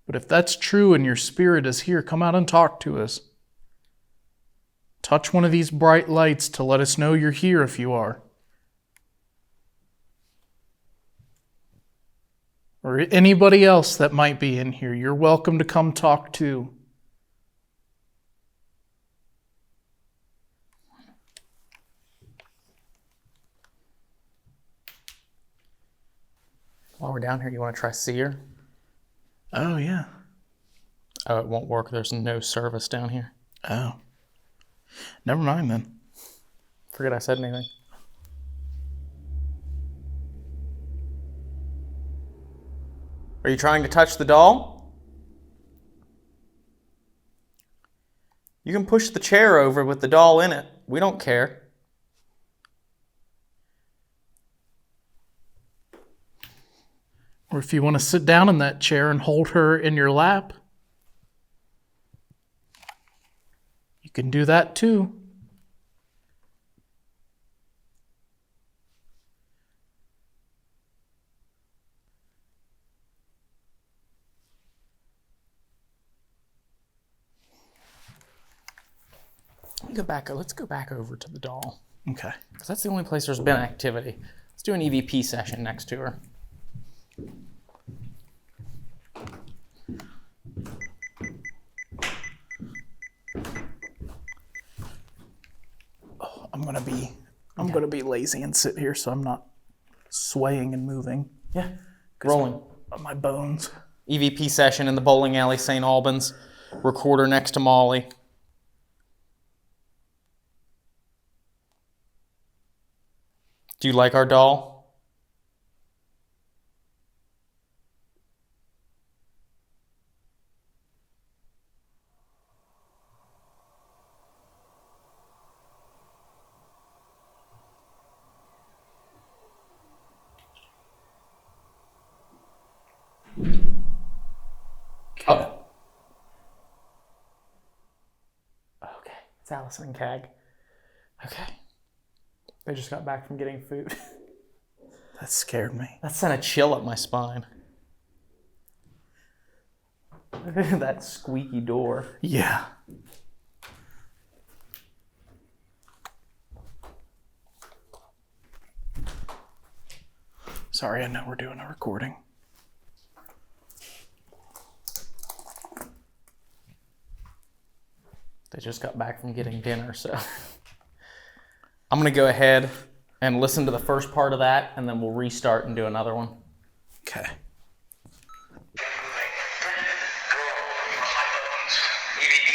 But if that's true and your spirit is here, come out and talk to us. Touch one of these bright lights to let us know you're here if you are. Or anybody else that might be in here, you're welcome to come talk too. While we're down here, you want to try see her? Oh, yeah. Oh, it won't work. There's no service down here. Oh. Never mind then. Forget I said anything. Are you trying to touch the doll? You can push the chair over with the doll in it. We don't care. Or if you want to sit down in that chair and hold her in your lap, you can do that too. Let's go back over to the doll. Okay. Because that's the only place there's been activity. Let's do an EVP session next to her. Oh, I'm gonna be lazy and sit here so I'm not swaying and moving. Yeah. Rolling. My bones. EVP session in the bowling alley, St. Albans. Recorder next to Molly. Do you like our doll? Oh. Okay, it's Allison and Cag. Okay. They just got back from getting food. That scared me. That sent a chill up my spine. That squeaky door. Yeah. Sorry, I know we're doing a recording. They just got back from getting dinner, so I'm going to go ahead and listen to the first part of that, and then we'll restart and do another one. Okay. EVP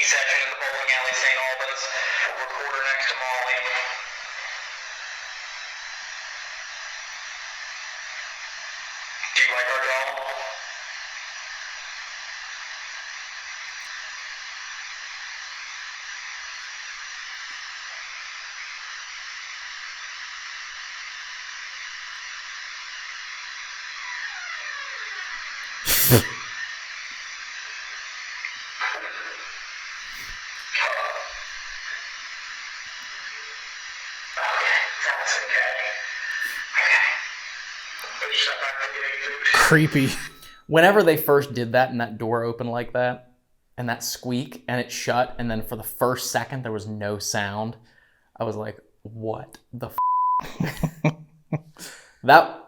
section in the bowling alley, St. Albans. Recorder next to Molly. Do you like our doll? Creepy. Whenever they first did that and that door opened like that, and that squeak, and it shut, and then for the first second there was no sound, I was like, what the f***? That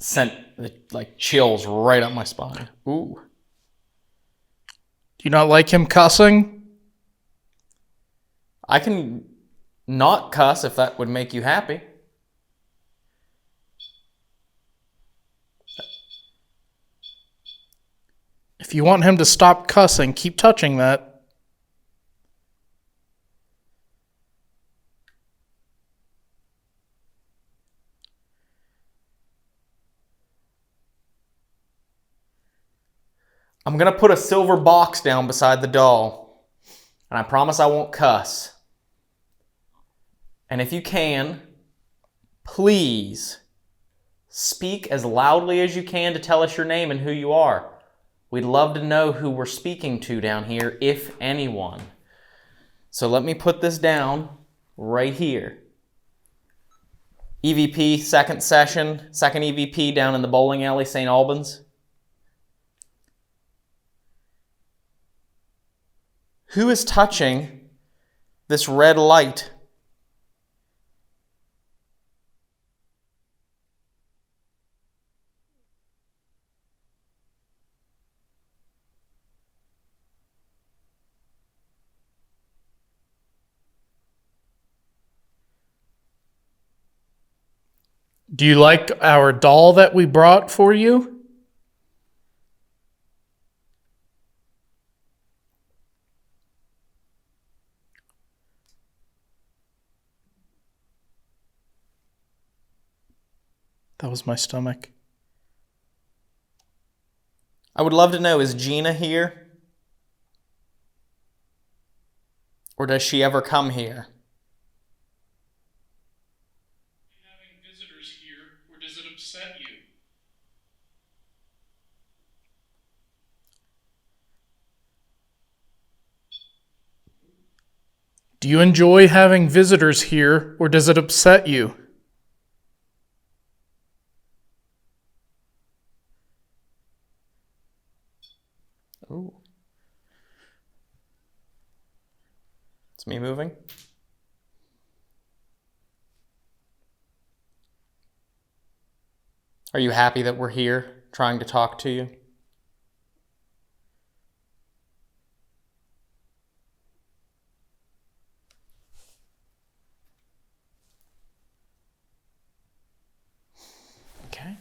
sent like chills right up my spine. Ooh. Do you not like him cussing? I can not cuss if that would make you happy. If you want him to stop cussing, keep touching that. I'm gonna put a silver box down beside the doll, and I promise I won't cuss. And if you can, please speak as loudly as you can to tell us your name and who you are. We'd love to know who we're speaking to down here, if anyone. So let me put this down right here. EVP, second session, second EVP down in the bowling alley, St. Albans. Who is touching this red light? Do you like our doll that we brought for you? That was my stomach. I would love to know, is Gina here? Or does she ever come here? Having visitors here, or does it upset you? Do you enjoy having visitors here, or does it upset you? Ooh. It's me moving. Are you happy that we're here trying to talk to you? Okay.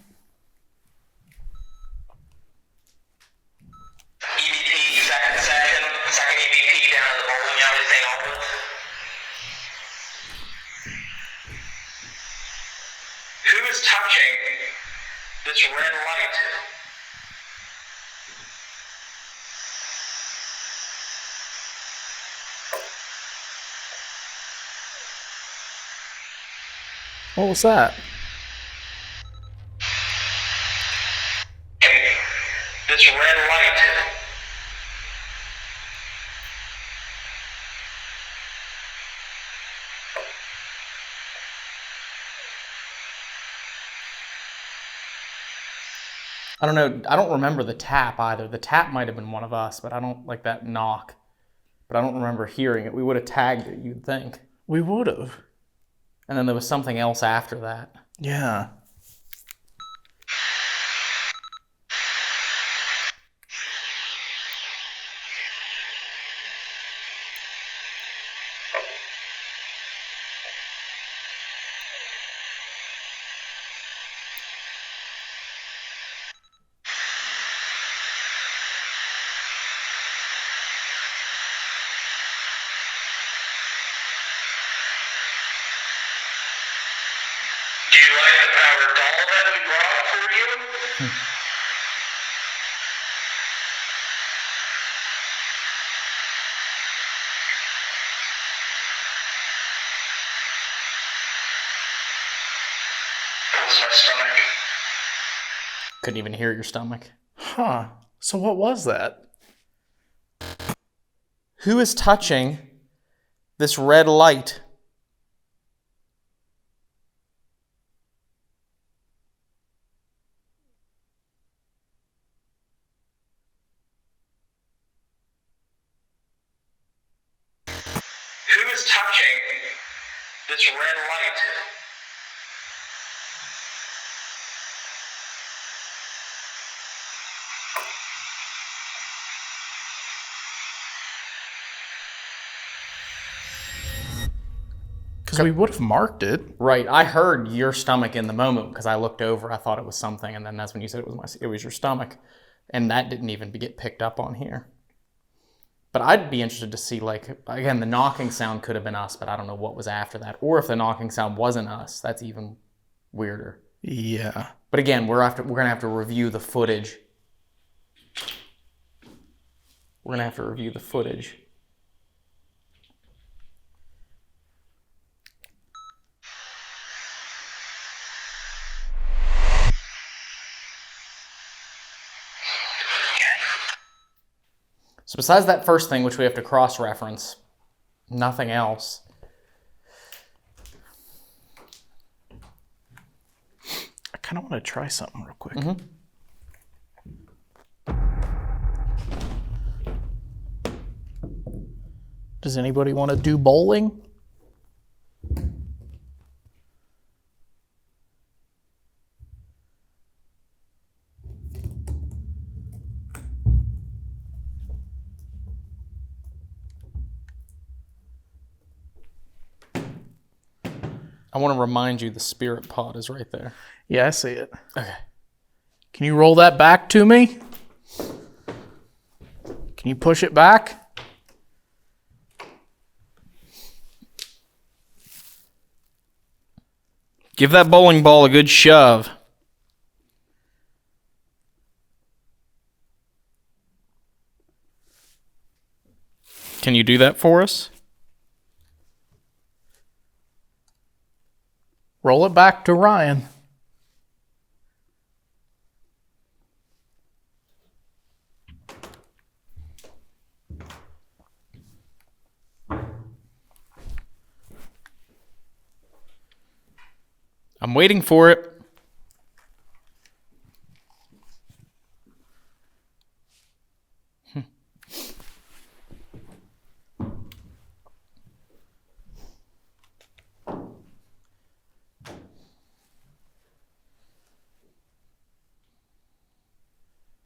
EVP, second section, second EVP down in the bowling alley, St. Albans. Who is touching this red light? What was that? This red light. I don't know. I don't remember the tap either. The tap might have been one of us, but I don't like that knock. But I don't remember hearing it. We would have tagged it, you'd think. We would have. And then there was something else after that. Yeah. Do you like our doll that we brought for you? Pulls my stomach. Couldn't even hear your stomach. Huh. So what was that? Who is touching this red light? is touching this red light? Because we would have marked it. Right. I heard your stomach in the moment because I looked over. I thought it was something, and then that's when you said it was your stomach, and that didn't even get picked up on here. But I'd be interested to see, like, again, the knocking sound could have been us, but I don't know what was after that, or if the knocking sound wasn't us. That's even weirder. Yeah. But again, we're gonna have to review the footage. We're gonna have to review the footage. So besides that first thing, which we have to cross-reference, nothing else. I kind of want to try something real quick. Does anybody want to do bowling? I want to remind you the spirit pod is right there. Yeah, I see it. Okay. Can you roll that back to me? Can you push it back? Give that bowling ball a good shove. Can you do that for us? Roll it back to Ryan. I'm waiting for it.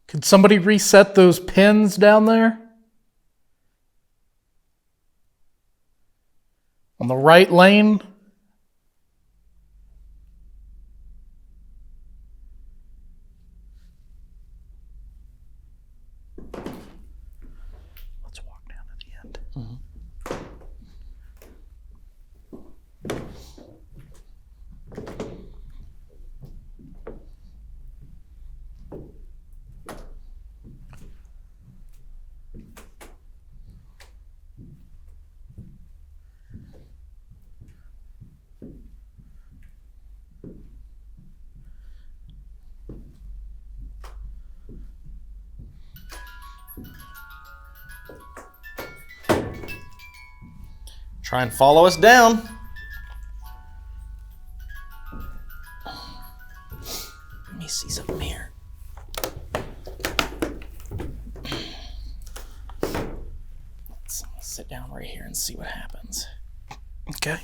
Could somebody reset those pins down there? On the right lane? Let's walk down to the end. Try and follow us down. Let me see something here. Let's sit down right here and see what happens. Okay.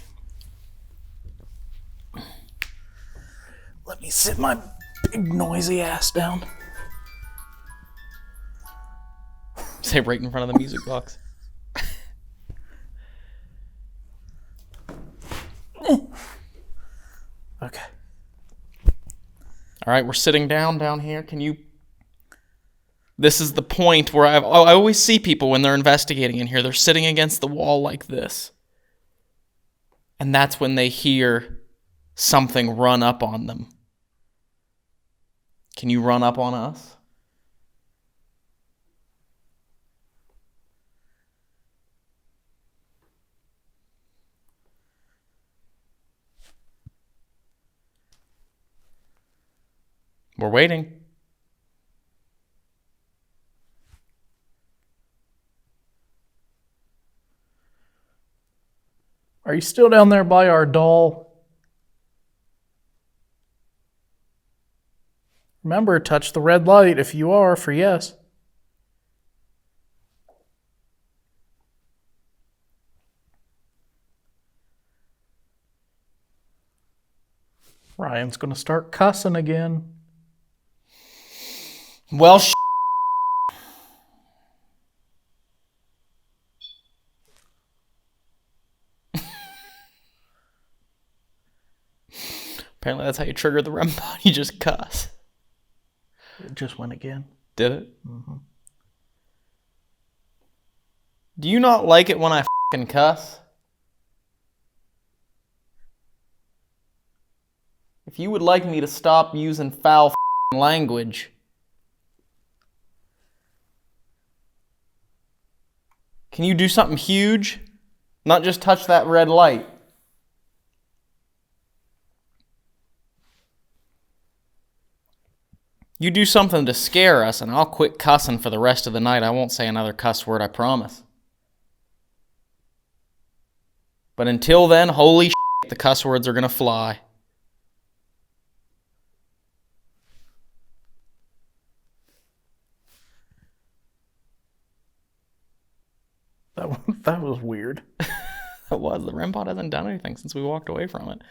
Let me sit my big noisy ass down. Stay right in front of the music box. Okay. All right, we're sitting down here. Can you... This is the point where I always see people when they're investigating in here. They're sitting against the wall like this. And that's when they hear something run up on them. Can you run up on us? We're waiting. Are you still down there by our doll? Remember, touch the red light if you are for yes. Ryan's gonna start cussing again. Well, apparently that's how you trigger the REM pod. You just cuss. It just went again. Did it? Mm-hmm. Do you not like it when I fucking cuss? If you would like me to stop using foul fucking language, can you do something huge? Not just touch that red light. You do something to scare us, and I'll quit cussing for the rest of the night. I won't say another cuss word, I promise. But until then, holy shit, the cuss words are gonna fly. That was weird. That was. The REM pod hasn't done anything since we walked away from it.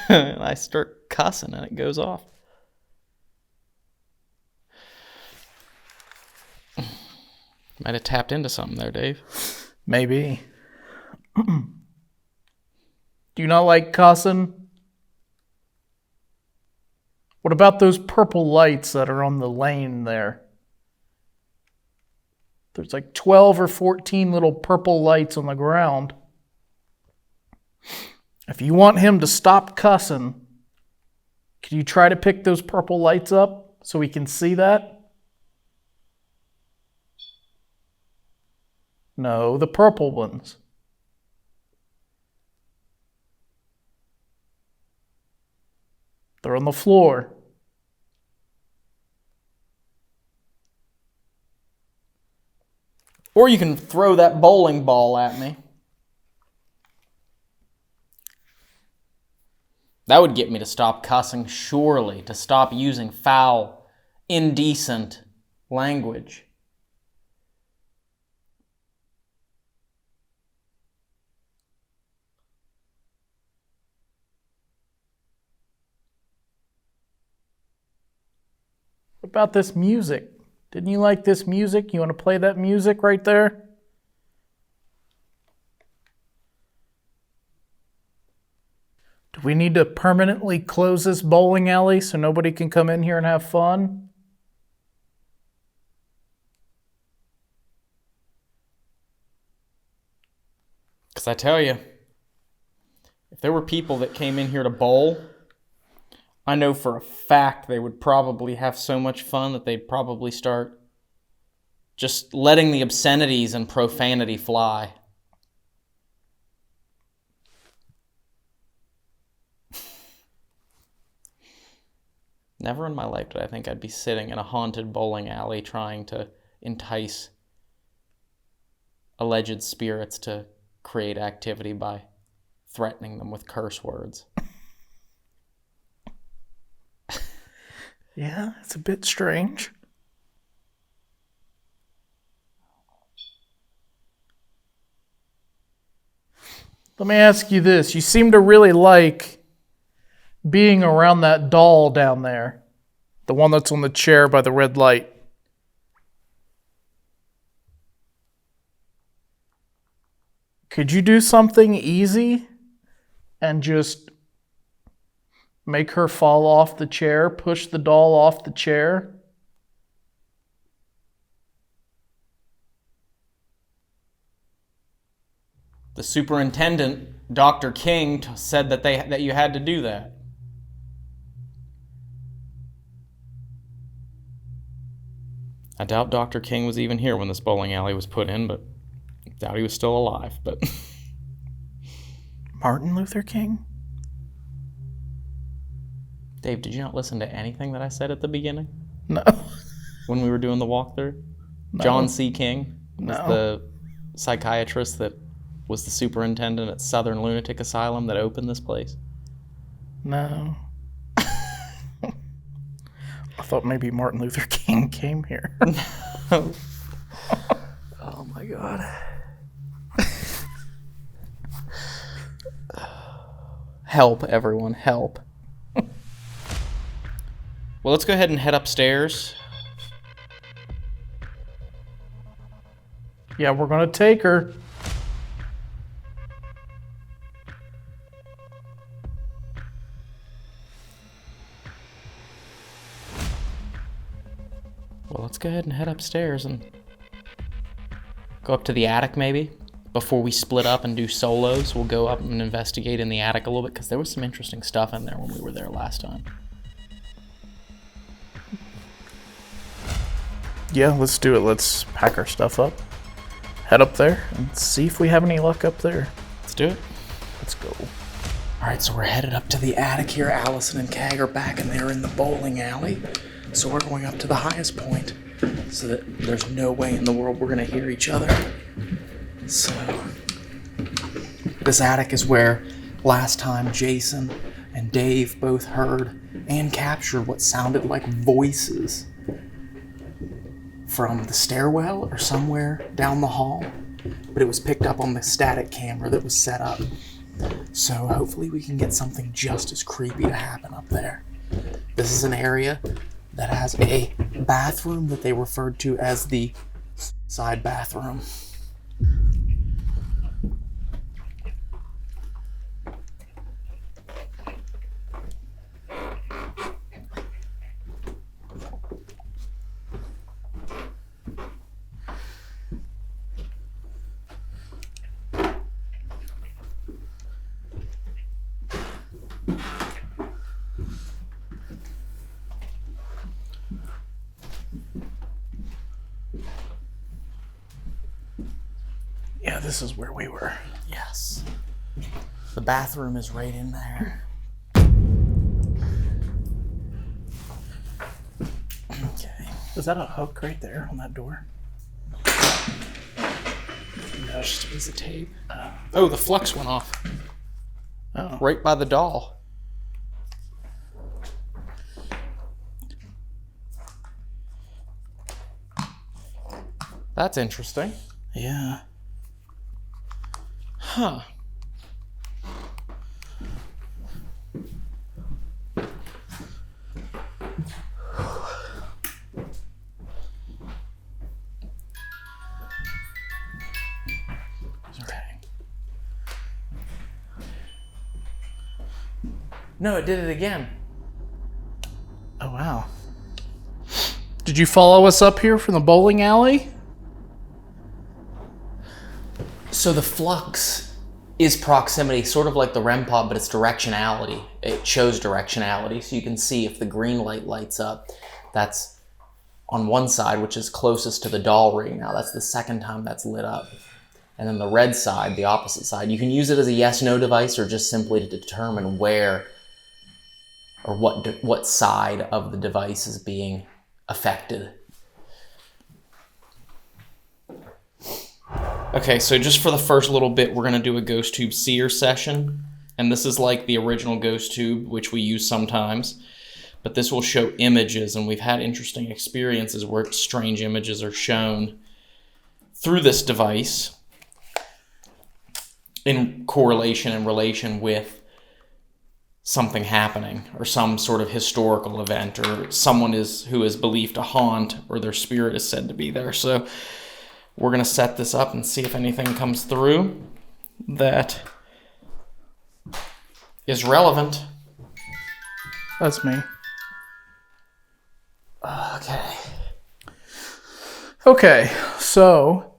And I start cussing and it goes off. Might have tapped into something there, Dave. Maybe. Do you not like cussing? What about those purple lights that are on the lane there? There's like 12 or 14 little purple lights on the ground. If you want him to stop cussing, can you try to pick those purple lights up so we can see that? No, the purple ones. They're on the floor. Or you can throw that bowling ball at me. That would get me to stop cussing, surely, to stop using foul, indecent language. What about this music? Didn't you like this music? You want to play that music right there? Do we need to permanently close this bowling alley so nobody can come in here and have fun? Because I tell you, if there were people that came in here to bowl, I know for a fact they would probably have so much fun that they'd probably start just letting the obscenities and profanity fly. Never in my life did I think I'd be sitting in a haunted bowling alley trying to entice alleged spirits to create activity by threatening them with curse words. Yeah, it's a bit strange. Let me ask you this. You seem to really like being around that doll down there. The one that's on the chair by the red light. Could you do something easy and just make her fall off the chair, push the doll off the chair? The superintendent, Dr. King, said that you had to do that. I doubt Dr. King was even here when this bowling alley was put in, but I doubt he was still alive. But Martin Luther King? Dave, did you not listen to anything that I said at the beginning? No. When we were doing the walkthrough? No. John C. King was No. the psychiatrist that was the superintendent at Southern Lunatic Asylum that opened this place. No. I thought maybe Martin Luther King came here. No. Oh my God. Help, everyone, help. Well, let's go ahead and head upstairs. Yeah, we're gonna take her. Well, let's go ahead and head upstairs and go up to the attic, maybe. Before we split up and do solos, we'll go up and investigate in the attic a little bit, because there was some interesting stuff in there when we were there last time. Yeah, let's do it. Let's pack our stuff up, head up there, and see if we have any luck up there. Let's do it. Let's go. All right, so we're headed up to the attic here. Allison and Kag are back, and they're in the bowling alley. So we're going up to the highest point, so that there's no way in the world we're gonna hear each other. So, this attic is where last time Jason and Dave both heard and captured what sounded like voices from the stairwell or somewhere down the hall, but it was picked up on the static camera that was set up. So hopefully we can get something just as creepy to happen up there. This is an area that has a bathroom that they referred to as the side bathroom. Yeah, this is where we were. Yes. The bathroom is right in there. Okay. Is that a hook right there on that door? No, it's just a piece of tape. Oh, the flux went off. Oh. Right by the doll. That's interesting. Yeah. Huh. Okay. No, it did it again. Oh, wow. Did you follow us up here from the bowling alley? So the flux is proximity, sort of like the REM pod, but it's directionality. It shows directionality, so you can see if the green light lights up, that's on one side, which is closest to the doll ring. Now that's the second time that's lit up. And then the red side, the opposite side, you can use it as a yes-no device or just simply to determine where or what side of the device is being affected. Okay, so just for the first little bit, we're going to do a ghost tube seer session. And this is like the original ghost tube, which we use sometimes. But this will show images, and we've had interesting experiences where strange images are shown through this device in correlation and relation with something happening or some sort of historical event or someone who is believed to haunt or their spirit is said to be there. So we're going to set this up and see if anything comes through that is relevant. That's me. Okay. Okay, so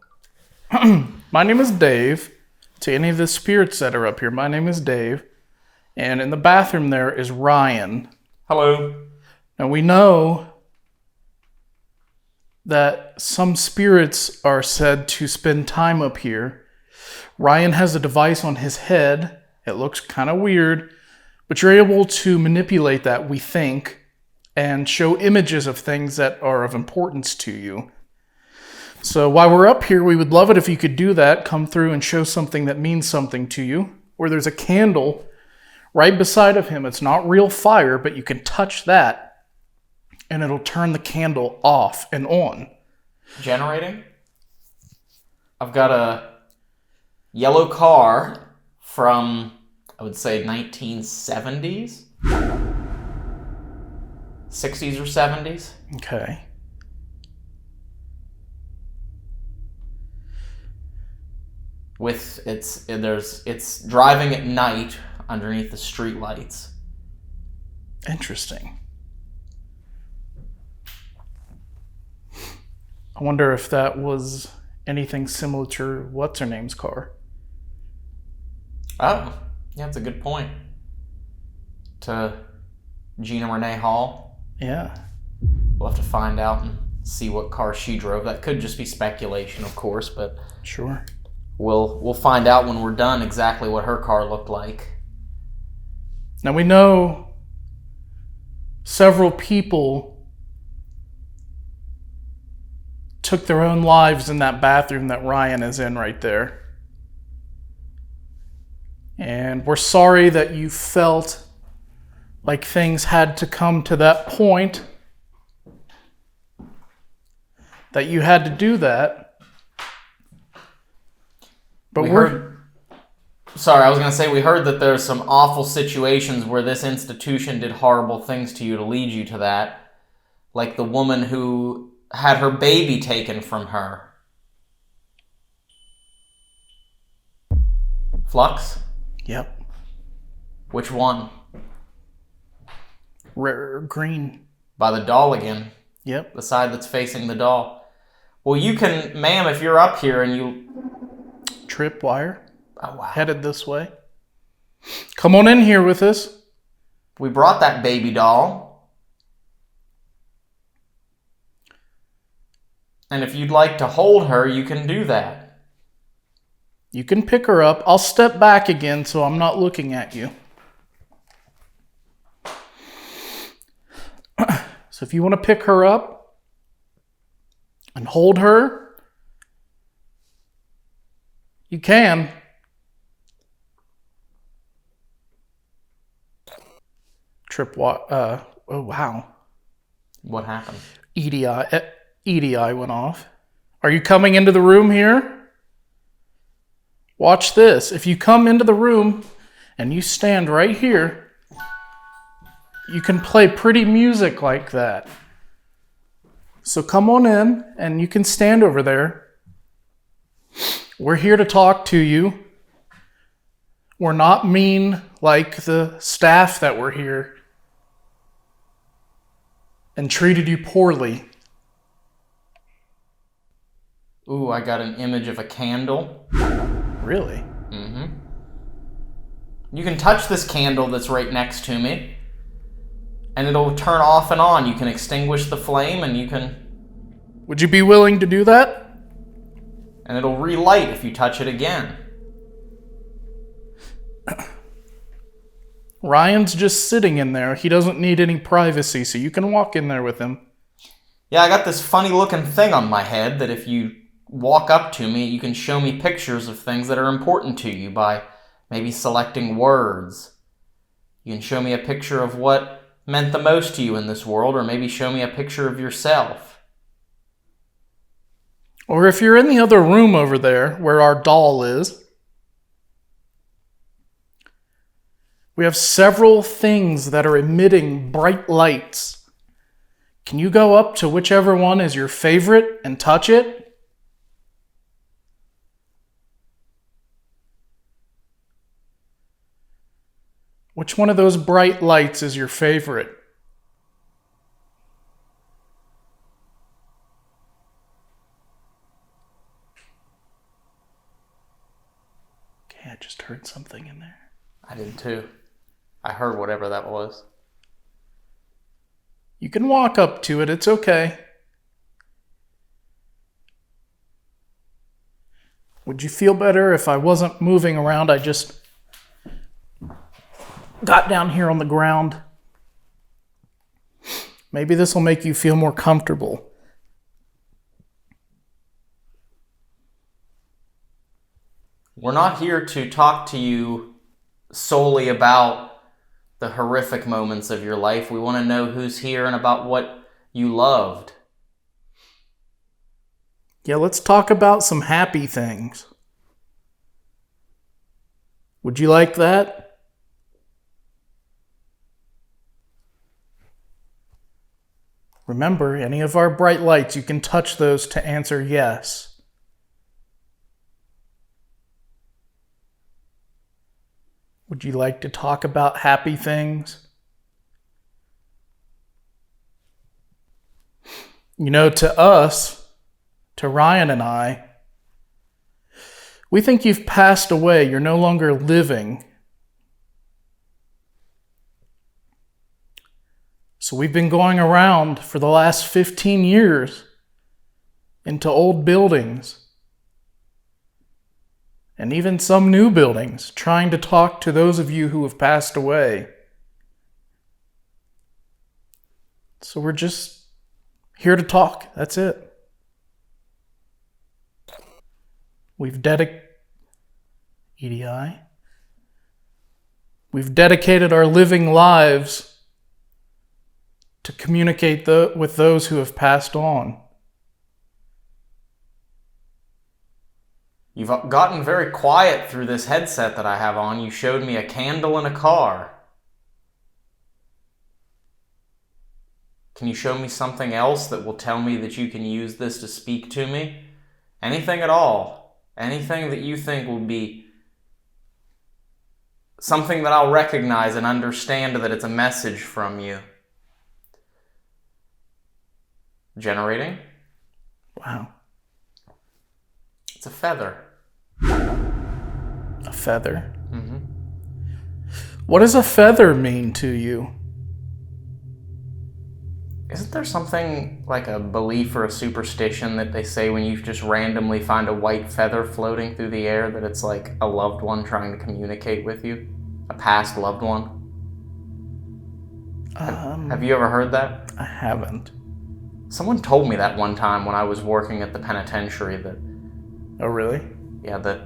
my name is Dave. To any of the spirits that are up here, my name is Dave. And in the bathroom there is Ryan. Hello. Now we know that some spirits are said to spend time up here. Ryan has a device on his head. It looks kind of weird, but you're able to manipulate that, we think, and show images of things that are of importance to you. So while we're up here, we would love it if you could do that, come through and show something that means something to you. Or there's a candle right beside of him. It's not real fire, but you can touch that and it'll turn the candle off and on. Generating. I've got a yellow car from I would say 1970s? 60s or 70s? Okay. It's driving at night underneath the street lights. Interesting. I wonder if that was anything similar to what's-her-name's car. Oh, yeah, that's a good point. To Gina Renee Hall. Yeah. We'll have to find out and see what car she drove. That could just be speculation, of course, but Sure. we'll find out when we're done exactly what her car looked like. Now we know several people took their own lives in that bathroom that Ryan is in right there. And we're sorry that you felt like things had to come to that point, that you had to do that. But we heard that there's some awful situations where this institution did horrible things to you to lead you to that. Like the woman who had her baby taken from her. Flux? Yep. Which one? Green. By the doll again. Yep. The side that's facing the doll. Well, you can, ma'am, if you're up here and you... Tripwire. Oh, wow. Headed this way. Come on in here with us. We brought that baby doll. And if you'd like to hold her, you can do that. You can pick her up. I'll step back again so I'm not looking at you. So if you want to pick her up and hold her, you can. Oh, wow. What happened? EDI went off. Are you coming into the room here? Watch this. If you come into the room and you stand right here, you can play pretty music like that. So come on in and you can stand over there. We're here to talk to you. We're not mean like the staff that were here and treated you poorly. Ooh, I got an image of a candle. Really? Mm-hmm. You can touch this candle that's right next to me, and it'll turn off and on. You can extinguish the flame, and you can... Would you be willing to do that? And it'll relight if you touch it again. Ryan's just sitting in there. He doesn't need any privacy, so you can walk in there with him. Yeah, I got this funny looking thing on my head that if you walk up to me, you can show me pictures of things that are important to you by maybe selecting words. You can show me a picture of what meant the most to you in this world, or maybe show me a picture of yourself. Or if you're in the other room over there where our doll is, we have several things that are emitting bright lights. Can you go up to whichever one is your favorite and touch it? Which one of those bright lights is your favorite? Okay, I just heard something in there. I did too. I heard whatever that was. You can walk up to it, it's okay. Would you feel better if I wasn't moving around? I just got down here on the ground. Maybe this will make you feel more comfortable. We're not here to talk to you solely about the horrific moments of your life. We want to know who's here and about what you loved. Yeah, let's talk about some happy things. Would you like that? Remember, any of our bright lights, you can touch those to answer yes. Would you like to talk about happy things? You know, to us, to Ryan and I, we think you've passed away. You're no longer living. So we've been going around for the last 15 years into old buildings and even some new buildings, trying to talk to those of you who have passed away. So we're just here to talk. That's it. We've dedicated our living lives to communicate with those who have passed on. You've gotten very quiet through this headset that I have on. You showed me a candle in a car. Can you show me something else that will tell me that you can use this to speak to me? Anything at all. Anything that you think will be something that I'll recognize and understand that it's a message from you. Generating. Wow. It's a feather. A feather? Mm-hmm. What does a feather mean to you? Isn't there something like a belief or a superstition that they say when you just randomly find a white feather floating through the air that it's like a loved one trying to communicate with you? A past loved one? Have you ever heard that? I haven't. Someone told me that one time when I was working at the penitentiary that... Oh, really? Yeah, that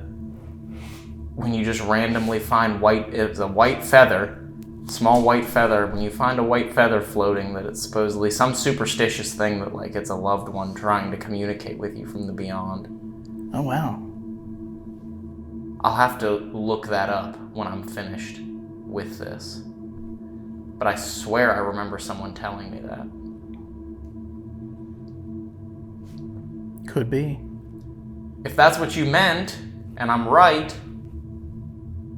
when you just randomly find it's a white feather, small white feather, when you find a white feather floating, that it's supposedly some superstitious thing that, like, it's a loved one trying to communicate with you from the beyond. Oh, wow. I'll have to look that up when I'm finished with this. But I swear I remember someone telling me that. Could be. If that's what you meant, and I'm right,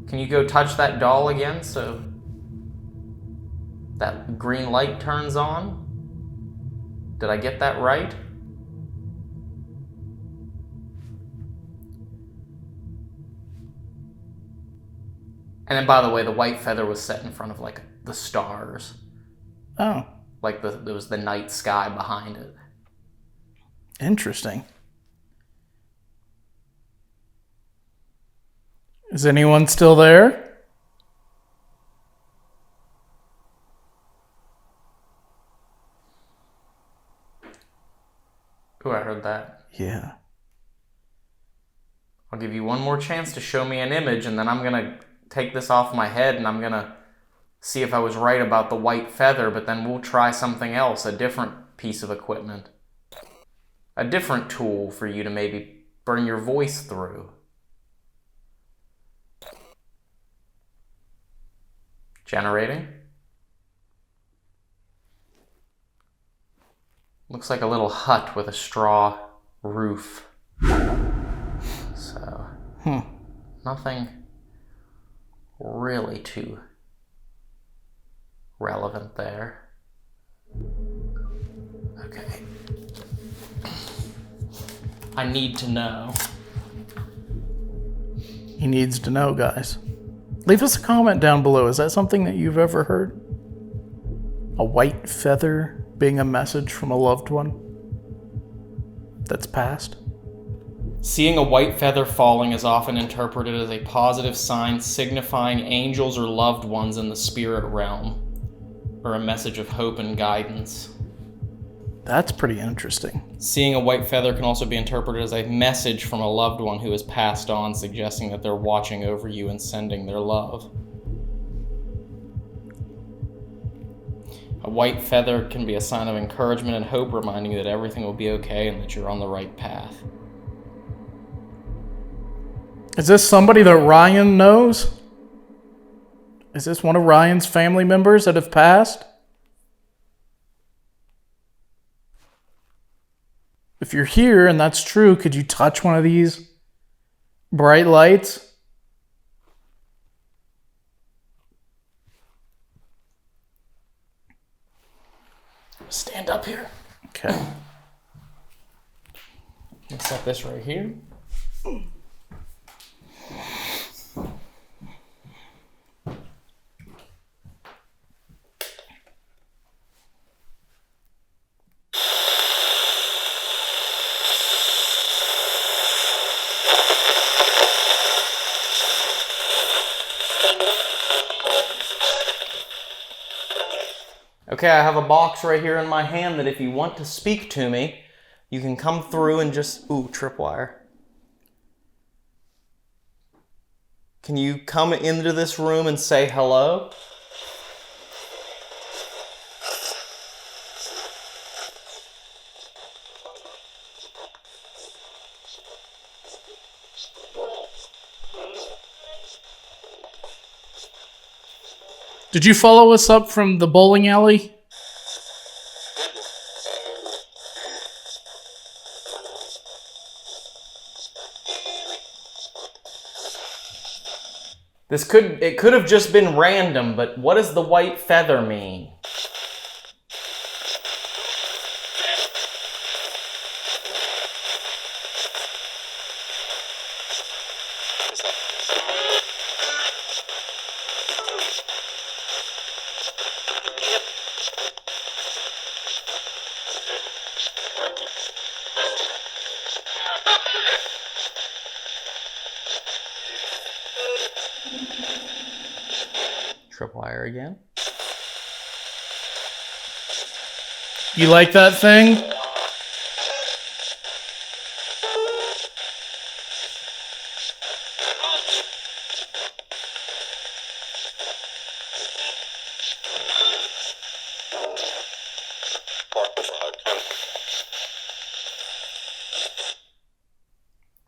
can you go touch that doll again so that green light turns on? Did I get that right? And then, by the way, the white feather was set in front of, like, the stars. Oh. Like, there was the night sky behind it. Interesting. Is anyone still there? Ooh, I heard that. Yeah. I'll give you one more chance to show me an image, and then I'm going to take this off my head, and I'm going to see if I was right about the white feather, but then we'll try something else, a different piece of equipment. A different tool for you to maybe burn your voice through. Generating. Looks like a little hut with a straw roof. So, nothing really too relevant there. Okay. I need to know. He needs to know, guys. Leave us a comment down below. Is that something that you've ever heard? A white feather being a message from a loved one that's passed? Seeing a white feather falling is often interpreted as a positive sign signifying angels or loved ones in the spirit realm, or a message of hope and guidance. That's pretty interesting. Seeing a white feather can also be interpreted as a message from a loved one who has passed on, suggesting that they're watching over you and sending their love. A white feather can be a sign of encouragement and hope, reminding you that everything will be okay and that you're on the right path. Is this somebody that Ryan knows? Is this one of Ryan's family members that have passed? If you're here and that's true, could you touch one of these bright lights? Stand up here. Okay. Let's set this right here. Okay, I have a box right here in my hand that if you want to speak to me, you can come through and just... Ooh, tripwire. Can you come into this room and say hello? Did you follow us up from the bowling alley? It could have just been random, but what does the white feather mean? Tripwire again. You like that thing?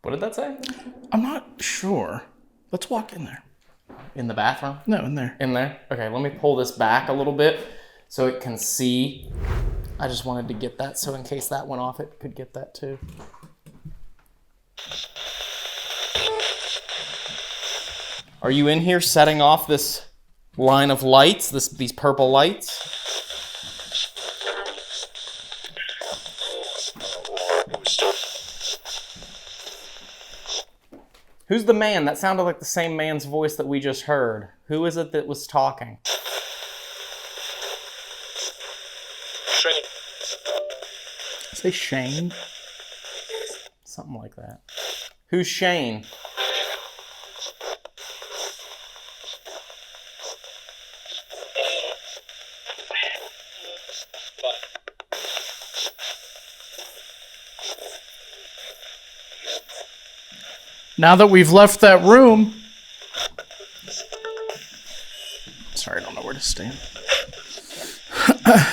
What did that say? I'm not sure. Let's walk in there. In the bathroom? No, in there. In there? Okay, let me pull this back a little bit so it can see. I just wanted to get that so in case that went off, it could get that too. Are you in here setting off this line of lights, these purple lights? Who's the man? That sounded like the same man's voice that we just heard. Who is it that was talking? Shane. Say Shane? Something like that. Who's Shane? Now that we've left that room... Sorry, I don't know where to stand.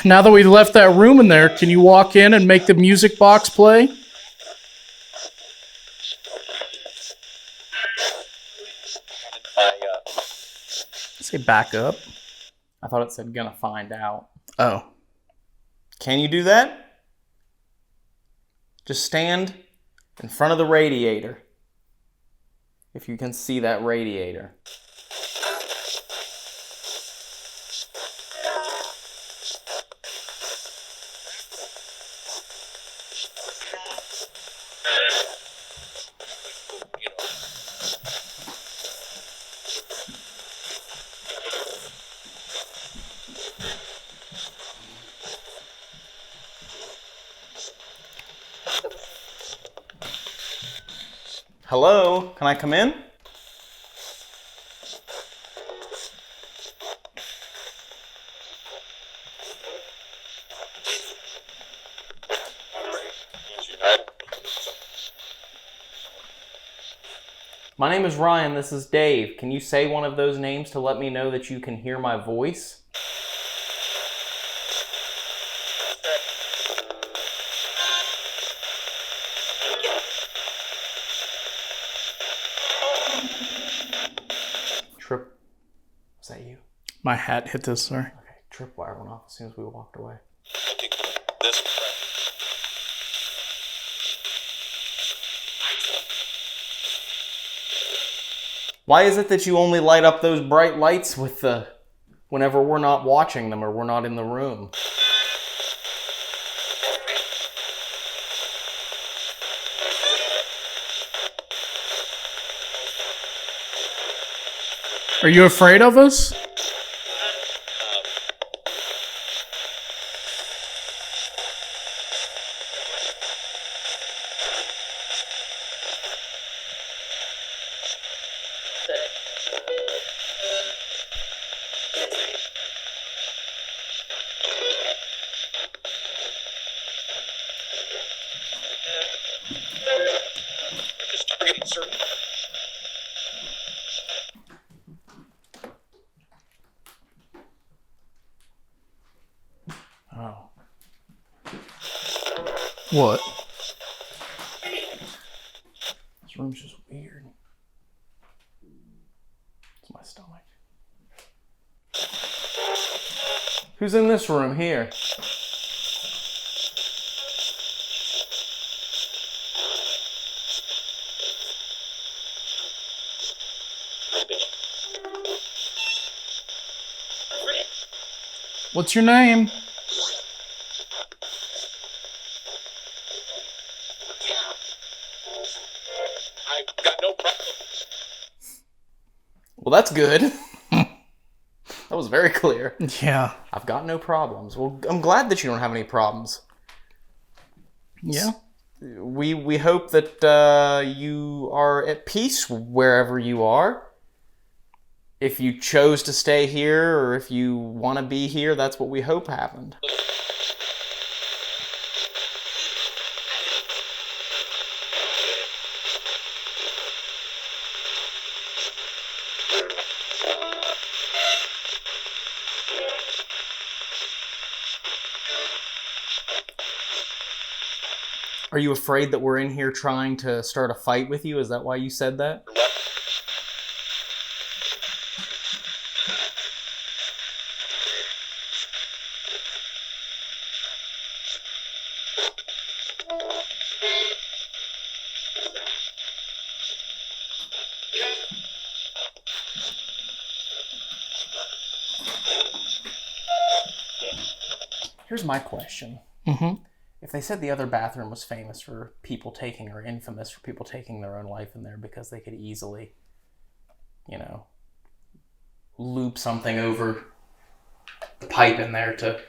Now that we've left that room in there, can you walk in and make the music box play? Say back up. I thought it said gonna find out. Oh. Can you do that? Just stand in front of the radiator. If you can see that radiator. Hello, can I come in? My name is Ryan, this is Dave. Can you say one of those names to let me know that you can hear my voice? Was that you? My hat hit this, sorry. Okay, tripwire went off as soon as we walked away. Why is it that you only light up those bright lights with whenever we're not watching them or we're not in the room? Are you afraid of us? Oh. What? This room's just weird. It's my stomach. Who's in this room here? What's your name? Well, that's good. That was very clear. Yeah. I've got no problems. Well, I'm glad that you don't have any problems. Yeah. We hope that you are at peace wherever you are. If you chose to stay here or if you want to be here, that's what we hope happened. Are you afraid that we're in here trying to start a fight with you? Is that why you said that? Here's my question. Mm-hmm. If they said the other bathroom was famous for people taking, or infamous for people taking their own life in there because they could easily, you know, loop something over the pipe in there to...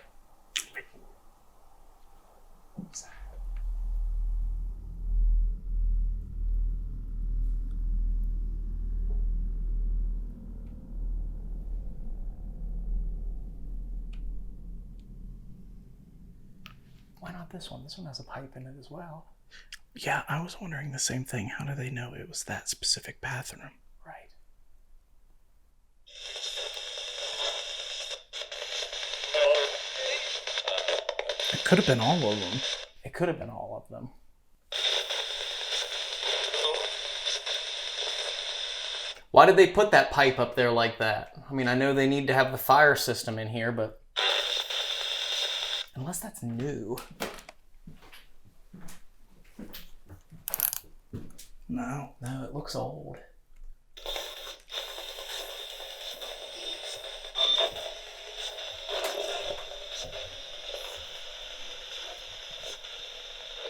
Why not this one? This one has a pipe in it as well. Yeah, I was wondering the same thing. How do they know it was that specific bathroom? Right. It could have been all of them. It could have been all of them. Why did they put that pipe up there like that? I mean, I know they need to have the fire system in here, but... Unless that's new. No. No, it looks old.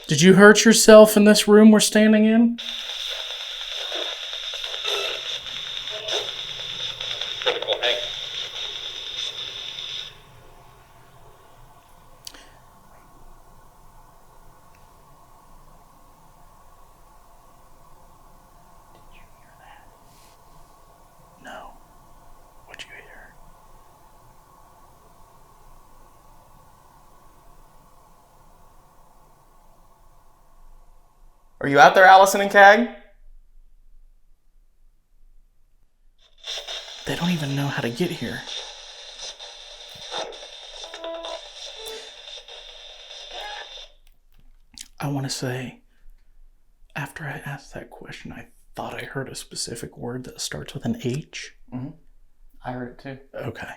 Did you hurt yourself in this room we're standing in? Are you out there, Allison and Cag? They don't even know how to get here. I want to say, after I asked that question, I thought I heard a specific word that starts with an H. Mm-hmm. I heard it too. Okay.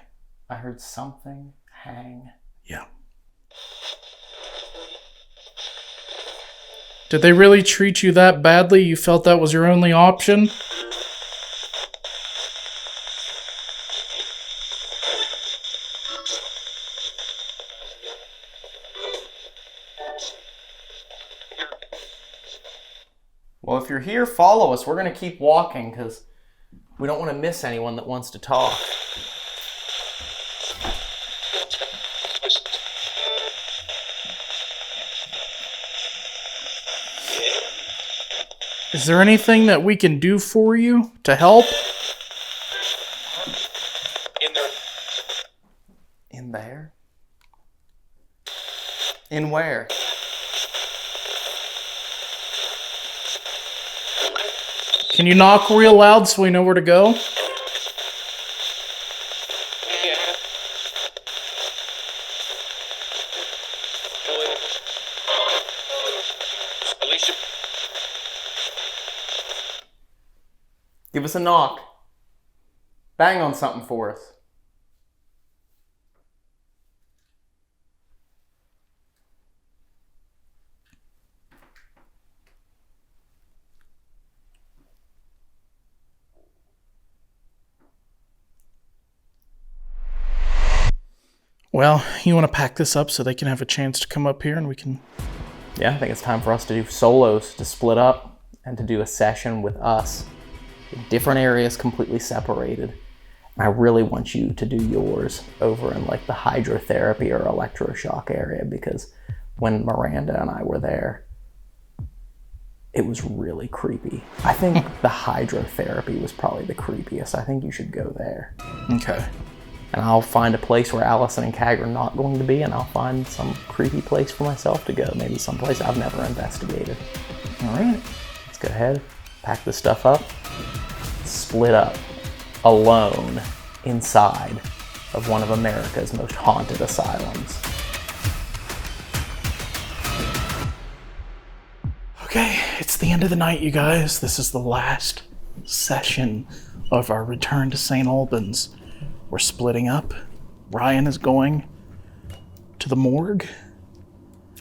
I heard something hang. Yeah. Did they really treat you that badly? You felt that was your only option? Well, if you're here, follow us. We're going to keep walking because we don't want to miss anyone that wants to talk. Is there anything that we can do for you to help? In there? In where? Can you knock real loud so we know where to go? Give us a knock. Bang on something for us. Well, you want to pack this up so they can have a chance to come up here and we can... Yeah, I think it's time for us to do solos, to split up, and to do a session with us. Different areas completely separated. And I really want you to do yours over in like the hydrotherapy or electroshock area, because when Miranda and I were there, it was really creepy. I think the hydrotherapy was probably the creepiest. I think you should go there. Okay. And I'll find a place where Allison and Cag are not going to be, and I'll find some creepy place for myself to go. Maybe someplace I've never investigated. All right. Let's go ahead, pack this stuff up, split up, alone, inside of one of America's most haunted asylums. Okay, it's the end of the night, you guys. This is the last session of our return to St. Albans. We're splitting up. Ryan is going to the morgue.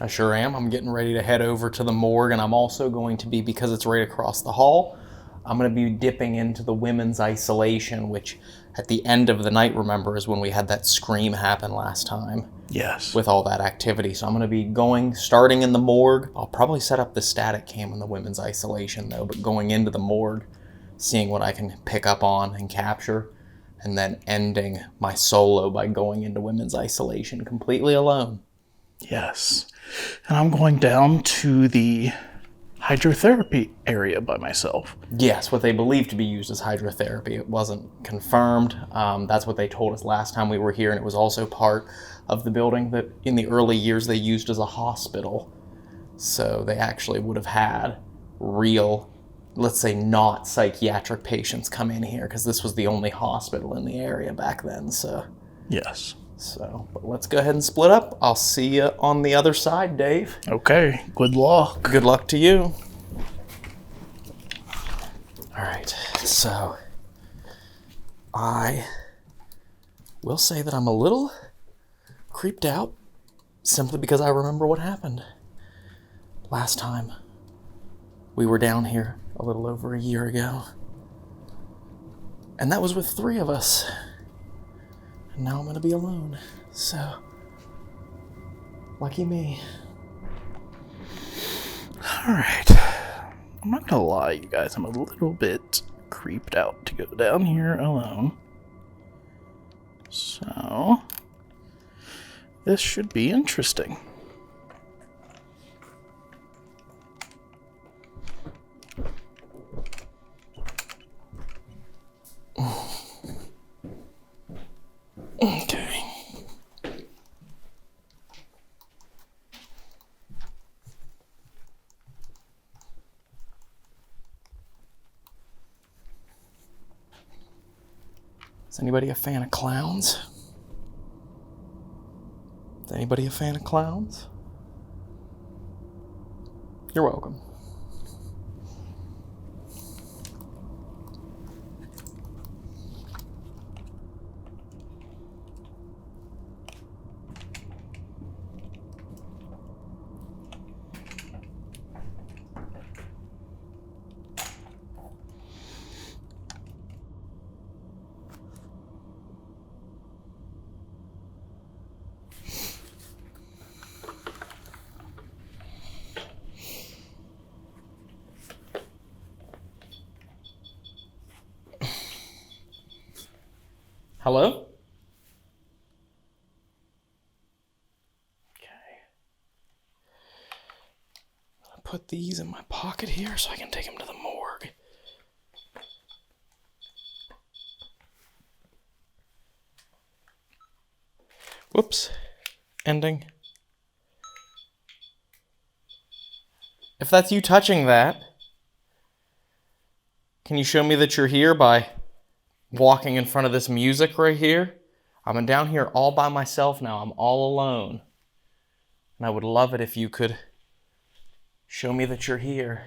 I sure am. I'm getting ready to head over to the morgue, and I'm also going to be, because it's right across the hall, I'm going to be dipping into the women's isolation, which at the end of the night, remember, is when we had that scream happen last time. Yes. With all that activity. So I'm going to be starting in the morgue. I'll probably set up the static cam in the women's isolation, though, but going into the morgue, seeing what I can pick up on and capture, and then ending my solo by going into women's isolation completely alone. Yes. And I'm going down to the hydrotherapy area by myself. Yes, what they believe to be used as hydrotherapy. It wasn't confirmed. That's what they told us last time we were here, and it was also part of the building that in the early years they used as a hospital. So they actually would have had real, let's say, not psychiatric patients come in here, because this was the only hospital in the area back then. So yes. So, but let's go ahead and split up. I'll see you on the other side, Dave. Okay, good luck. Good luck to you. All right, so I will say that I'm a little creeped out simply because I remember what happened last time we were down here a little over a year ago. And that was with 3 of us. And now I'm going to be alone. So, lucky me. All right. I'm not gonna lie, you guys. I'm a little bit creeped out to go down here alone. So, this should be interesting. Okay. Is anybody a fan of clowns? Is anybody a fan of clowns? You're welcome. Hello? Okay. I'll put these in my pocket here so I can take them to the morgue. Whoops. Ending. If that's you touching that, can you show me that you're here by walking in front of this music right here? I'm down here all by myself now. I'm all alone. And I would love it if you could show me that you're here.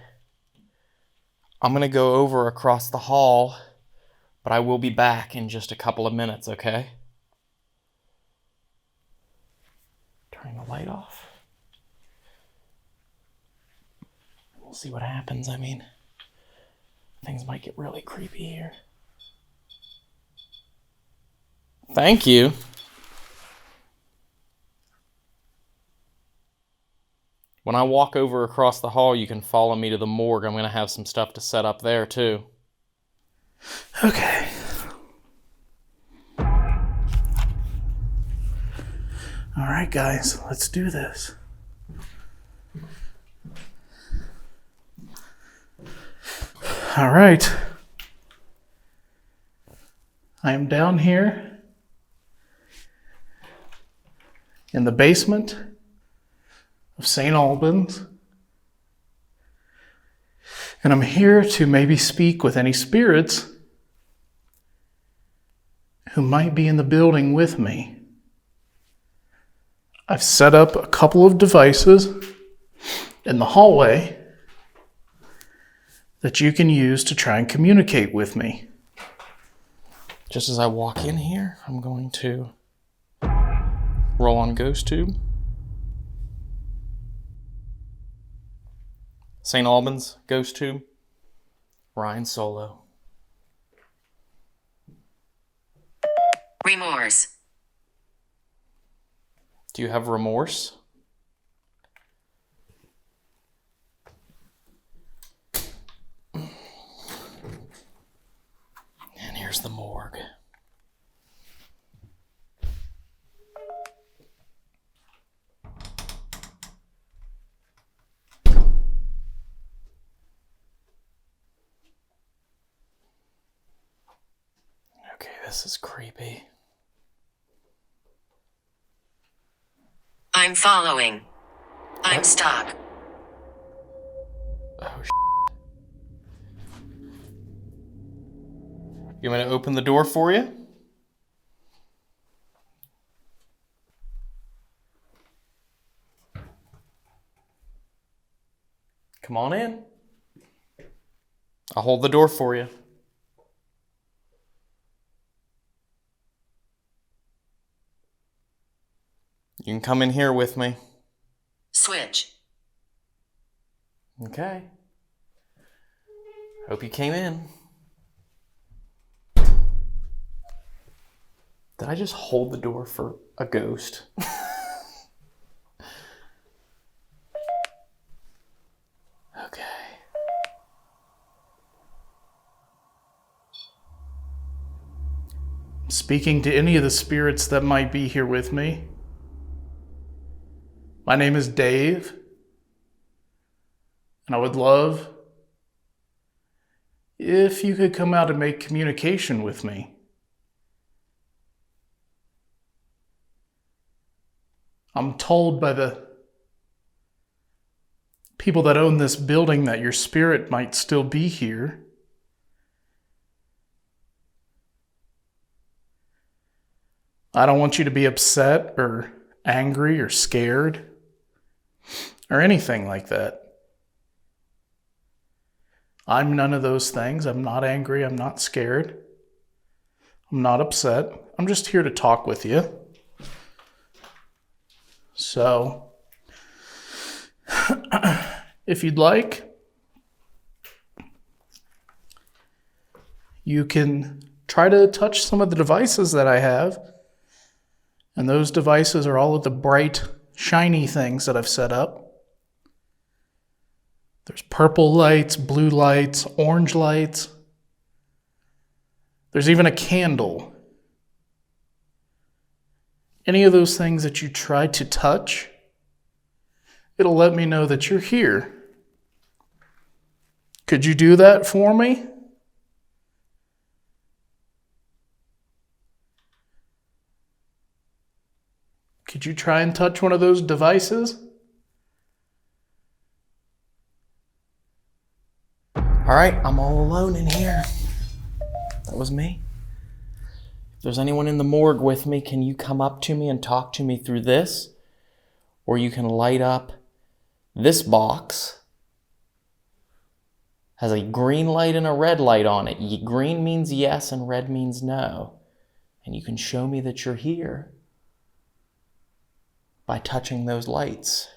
I'm going to go over across the hall, but I will be back in just a couple of minutes, okay? Turning the light off. We'll see what happens. I mean, things might get really creepy here. Thank you. When I walk over across the hall, you can follow me to the morgue. I'm going to have some stuff to set up there, too. Okay. All right, guys, let's do this. All right. I am down here in the basement of St. Albans, and I'm here to maybe speak with any spirits who might be in the building with me. I've set up a couple of devices in the hallway that you can use to try and communicate with me. Just as I walk in here, I'm going to roll on Ghost Tube. St. Albans, Ghost Tube, Ryan Solo. Remorse. Do you have remorse? And here's the morgue. Okay, this is creepy. I'm following. I'm stuck. Oh, You want me to open the door for you? Come on in. I'll hold the door for you. You can come in here with me. Switch. Okay. Hope you came in. Did I just hold the door for a ghost? Okay. Speaking to any of the spirits that might be here with me. My name is Dave, and I would love if you could come out and make communication with me. I'm told by the people that own this building that your spirit might still be here. I don't want you to be upset or angry or scared or anything like that. I'm none of those things. I'm not angry. I'm not scared. I'm not upset. I'm just here to talk with you. So, if you'd like, you can try to touch some of the devices that I have. And those devices are all of the bright, shiny things that I've set up. There's purple lights, blue lights, orange lights. There's even a candle any of those things that you try to touch, it'll let me know that you're here. Could you do that for me? Could you try and touch one of those devices? All right, I'm all alone in here. That was me. If there's anyone in the morgue with me, can you come up to me and talk to me through this? Or you can light up this box. Has a green light and a red light on it. Green means yes and red means no. And you can show me that you're here by touching those lights.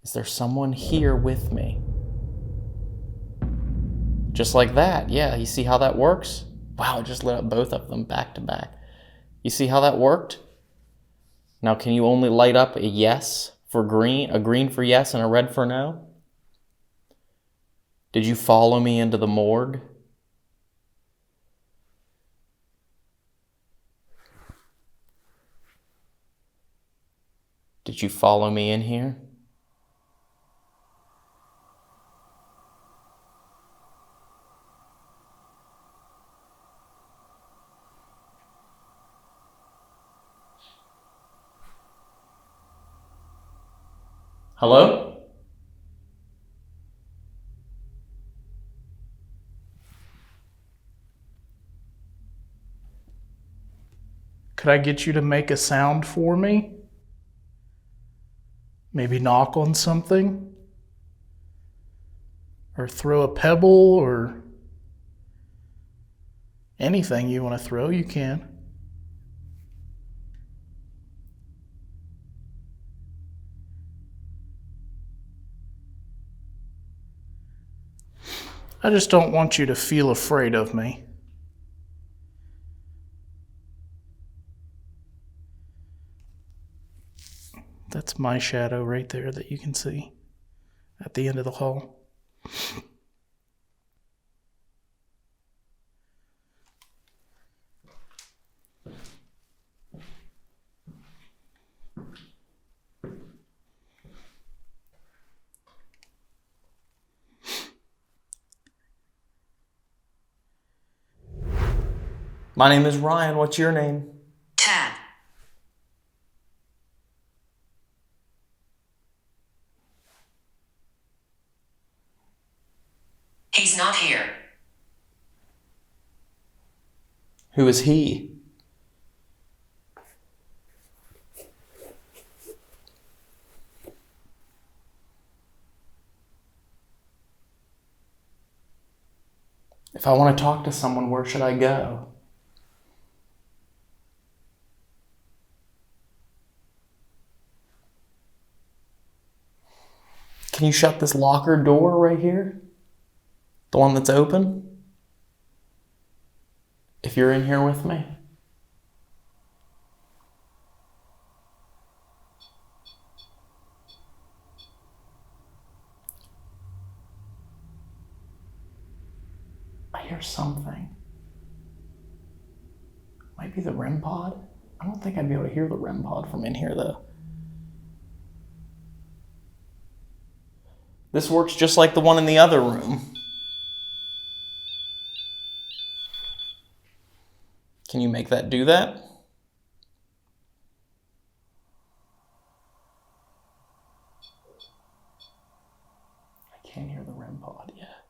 Is there someone here with me? Just like that. Yeah, you see how that works? Wow, it just lit up both of them back to back. You see how that worked? Now, can you only light up a yes for green, a green for yes and a red for no? Did you follow me into the morgue? Did you follow me in here? Hello? Could I get you to make a sound for me? Maybe knock on something? Or throw a pebble, or anything you want to throw, you can. I just don't want you to feel afraid of me. That's my shadow right there that you can see at the end of the hall. My name is Ryan. What's your name? Tad. He's not here. Who is he? If I want to talk to someone, where should I go? Can you shut this locker door right here? The one that's open? If you're in here with me? I hear something. Might be the REM pod. I don't think I'd be able to hear the REM pod from in here though. This works just like the one in the other room. Can you make that do that? I can't hear the REM pod yet.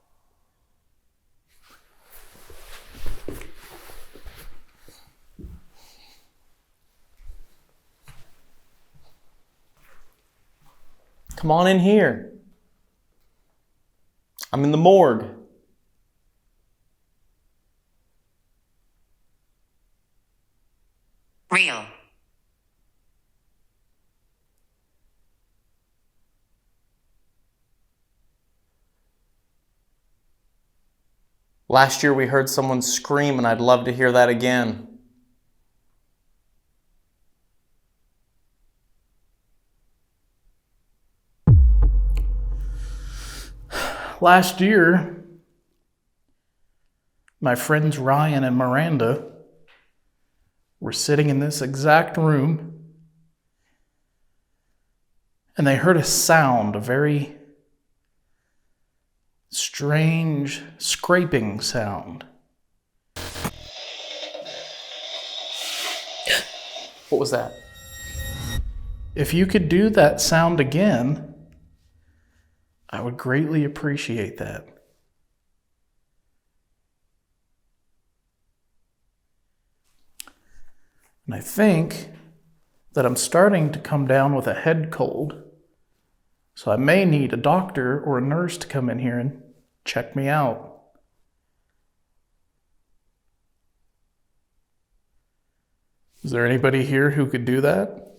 Come on in here. I'm in the morgue. Real. Last year we heard someone scream, and I'd love to hear that again. Last year, my friends Ryan and Miranda were sitting in this exact room, and they heard a sound, a very strange scraping sound. What was that? If you could do that sound again, I would greatly appreciate that. And I think that I'm starting to come down with a head cold, so I may need a doctor or a nurse to come in here and check me out. Is there anybody here who could do that?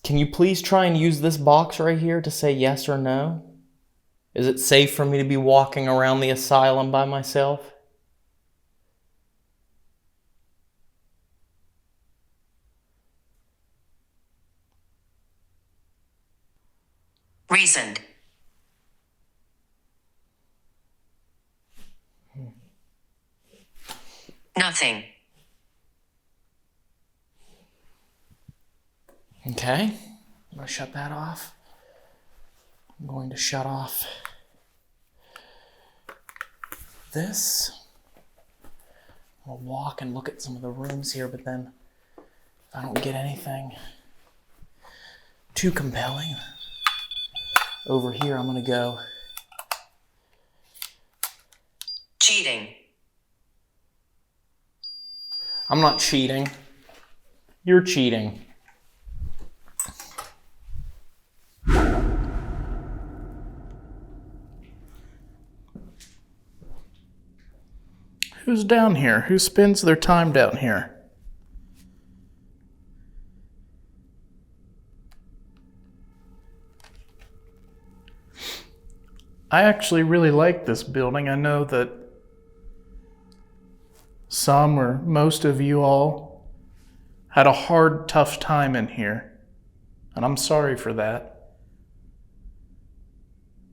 Can you please try and use this box right here to say yes or no? Is it safe for me to be walking around the asylum by myself? Reasoned. Nothing. Okay, I'm going to shut that off. I'm going to shut off this. I'll walk and look at some of the rooms here, but then if I don't get anything too compelling, over here I'm going to go. Cheating. I'm not cheating. You're cheating. Who's down here? Who spends their time down here? I actually really like this building. I know that some or most of you all had a hard, tough time in here, and I'm sorry for that.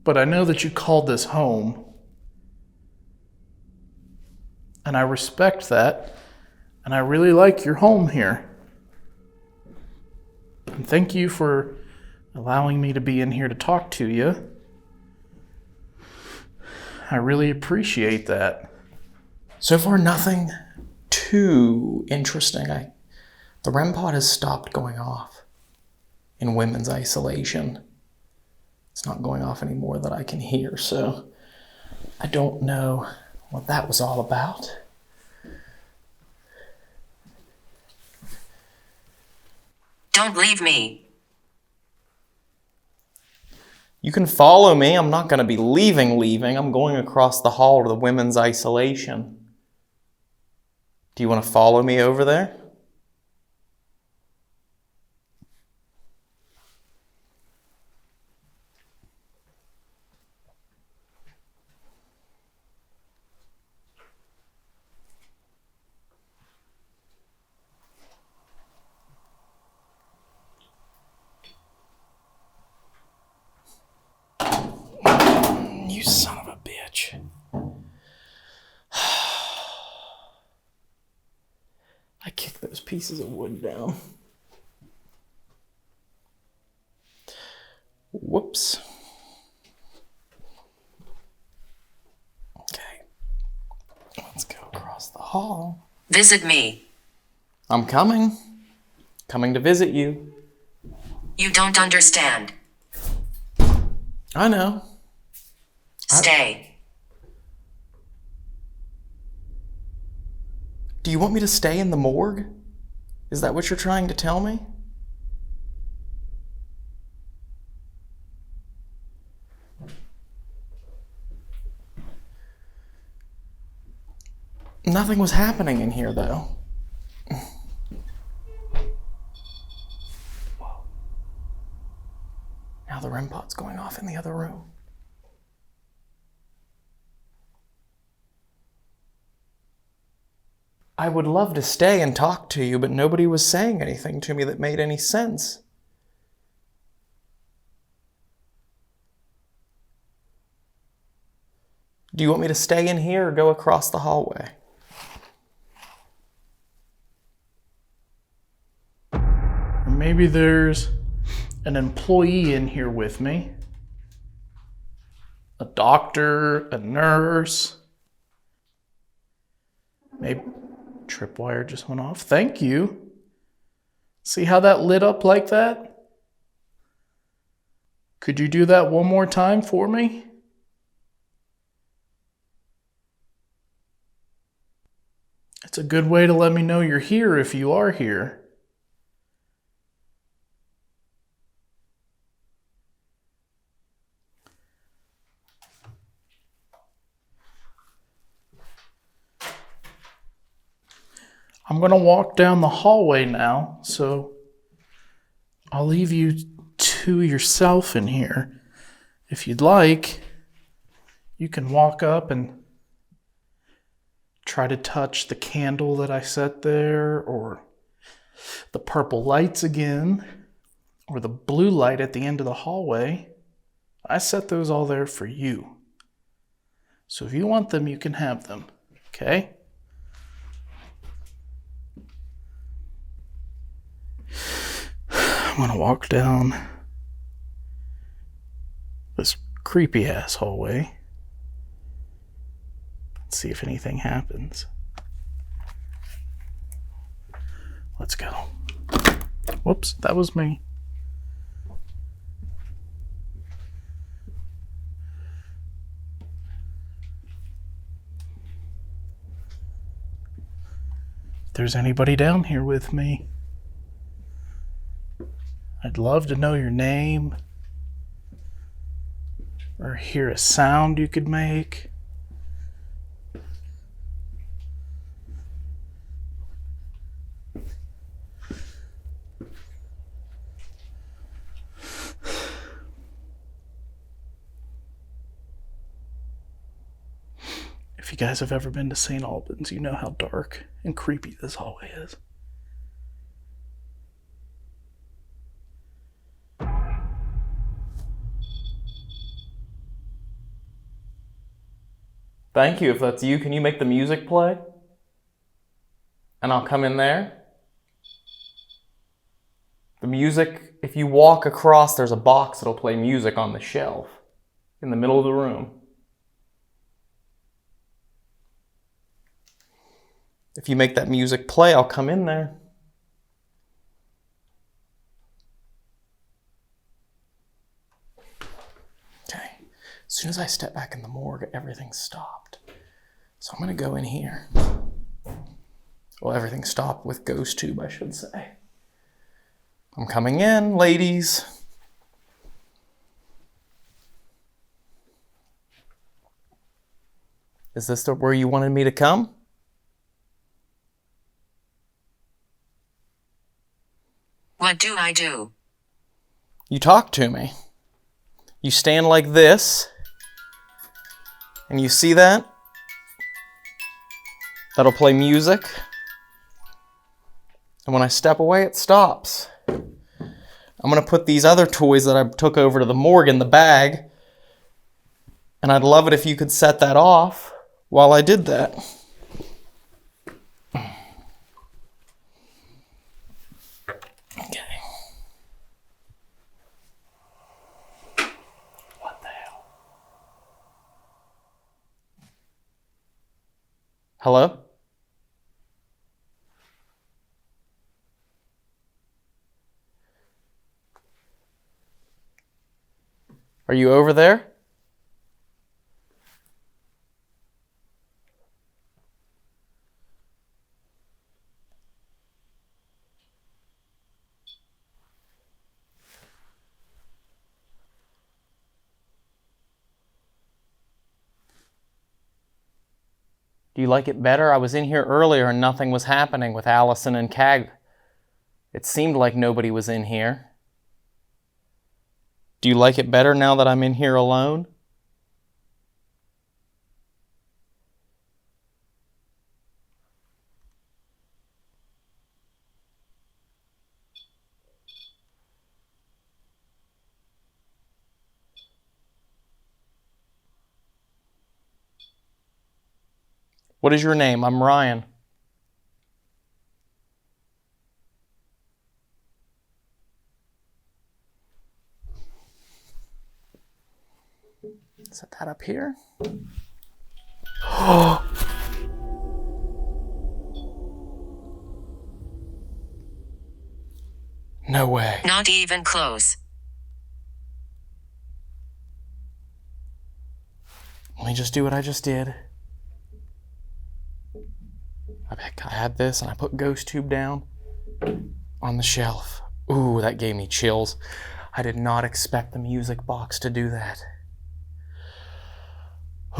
But I know that you called this home, and I respect that, and I really like your home here. And thank you for allowing me to be in here to talk to you. I really appreciate that. So far, nothing too interesting. The REM pod has stopped going off in women's isolation. It's not going off anymore that I can hear, so I don't know what that was all about. Don't leave me. You can follow me. I'm not going to be leaving. I'm going across the hall to the women's isolation. Do you want to follow me over there? You son of a bitch. I kicked those pieces of wood down. Whoops. Okay. Let's go across the hall. Visit me. I'm coming. Coming to visit you. You don't understand. I know. Stay. Do you want me to stay in the morgue? Is that what you're trying to tell me? Nothing was happening in here, though. Whoa. Now the REM pod's going off in the other room. I would love to stay and talk to you, but nobody was saying anything to me that made any sense. Do you want me to stay in here or go across the hallway? Or maybe there's an employee in here with me. A doctor, a nurse. Maybe tripwire just went off. Thank you. See how that lit up like that? Could you do that one more time for me? It's a good way to let me know you're here if you are here. I'm going to walk down the hallway now, so I'll leave you to yourself in here. If you'd like, you can walk up and try to touch the candle that I set there, or the purple lights again, or the blue light at the end of the hallway. I set those all there for you. So if you want them, you can have them, okay? I'm gonna walk down this creepy ass hallway and see if anything happens. Let's go. Whoops, that was me. If there's anybody down here with me, I'd love to know your name or hear a sound you could make. If you guys have ever been to St. Albans, you know how dark and creepy this hallway is. Thank you. If that's you, can you make the music play? And I'll come in there. The music, if you walk across, there's a box that'll play music on the shelf in the middle of the room. If you make that music play, I'll come in there. Okay. As soon as I step back in the morgue, everything stopped. So I'm going to go in here. Well, everything stopped with ghost tube, I should say. I'm coming in, ladies. Is this where you wanted me to come? What do I do? You talk to me. You stand like this, and you see that? That'll play music. And when I step away, it stops. I'm going to put these other toys that I took over to the morgue in the bag, and I'd love it if you could set that off while I did that. Okay. What the hell? Hello? Are you over there? Do you like it better? I was in here earlier and nothing was happening with Allison and Cag. It seemed like nobody was in here. Do you like it better now that I'm in here alone? What is your name? I'm Ryan. Set that up here. No way. Not even close. Let me just do what I just did. I had this and I put ghost tube down on the shelf. Ooh, that gave me chills. I did not expect the music box to do that.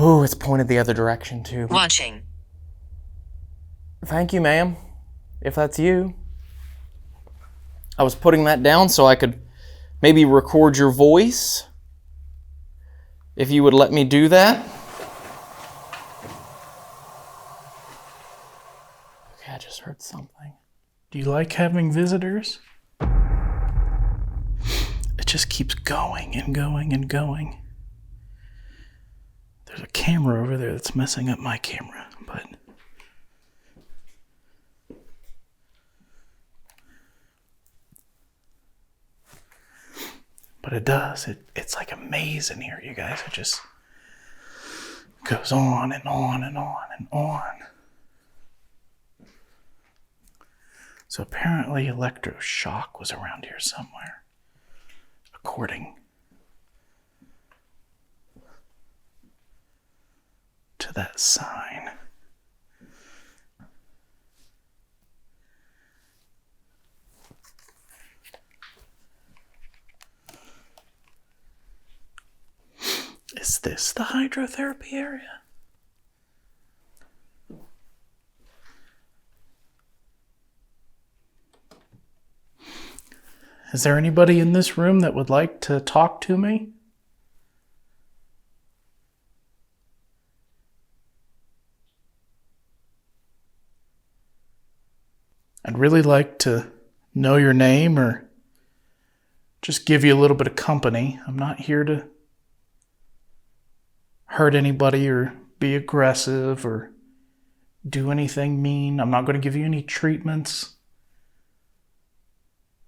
Ooh, it's pointed the other direction too. Watching. Thank you, ma'am. If that's you. I was putting that down so I could maybe record your voice. If you would let me do that. Okay, I just heard something. Do you like having visitors? It just keeps going and going and going. There's a camera over there that's messing up my camera, but it does. It's like a maze in here, you guys. It just goes on and on and on and on. So apparently electroshock was around here somewhere, according to that sign. Is this the hydrotherapy area? Is there anybody in this room that would like to talk to me? I'd really like to know your name or just give you a little bit of company. I'm not here to hurt anybody or be aggressive or do anything mean. I'm not going to give you any treatments.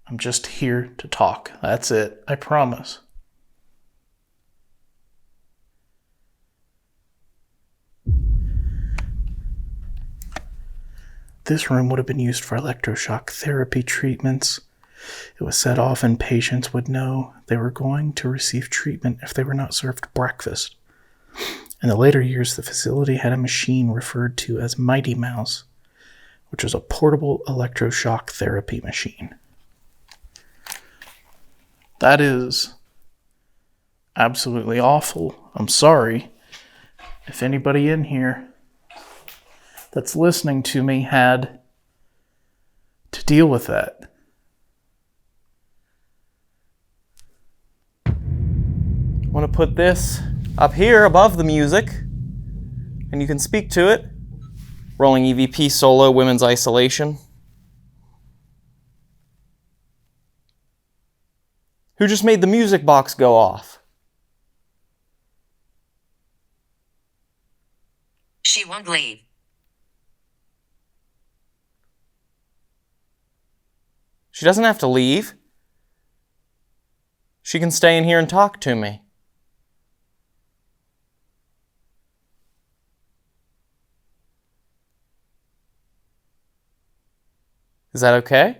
I'm just here to talk. That's it. I promise. This room would have been used for electroshock therapy treatments. It was said often patients would know they were going to receive treatment if they were not served breakfast. In the later years, the facility had a machine referred to as Mighty Mouse, which was a portable electroshock therapy machine. That is absolutely awful. I'm sorry if anybody in here that's listening to me had to deal with that. I want to put this up here above the music, and you can speak to it. Rolling EVP solo, women's isolation. Who just made the music box go off? She won't leave. She doesn't have to leave. She can stay in here and talk to me. Is that okay?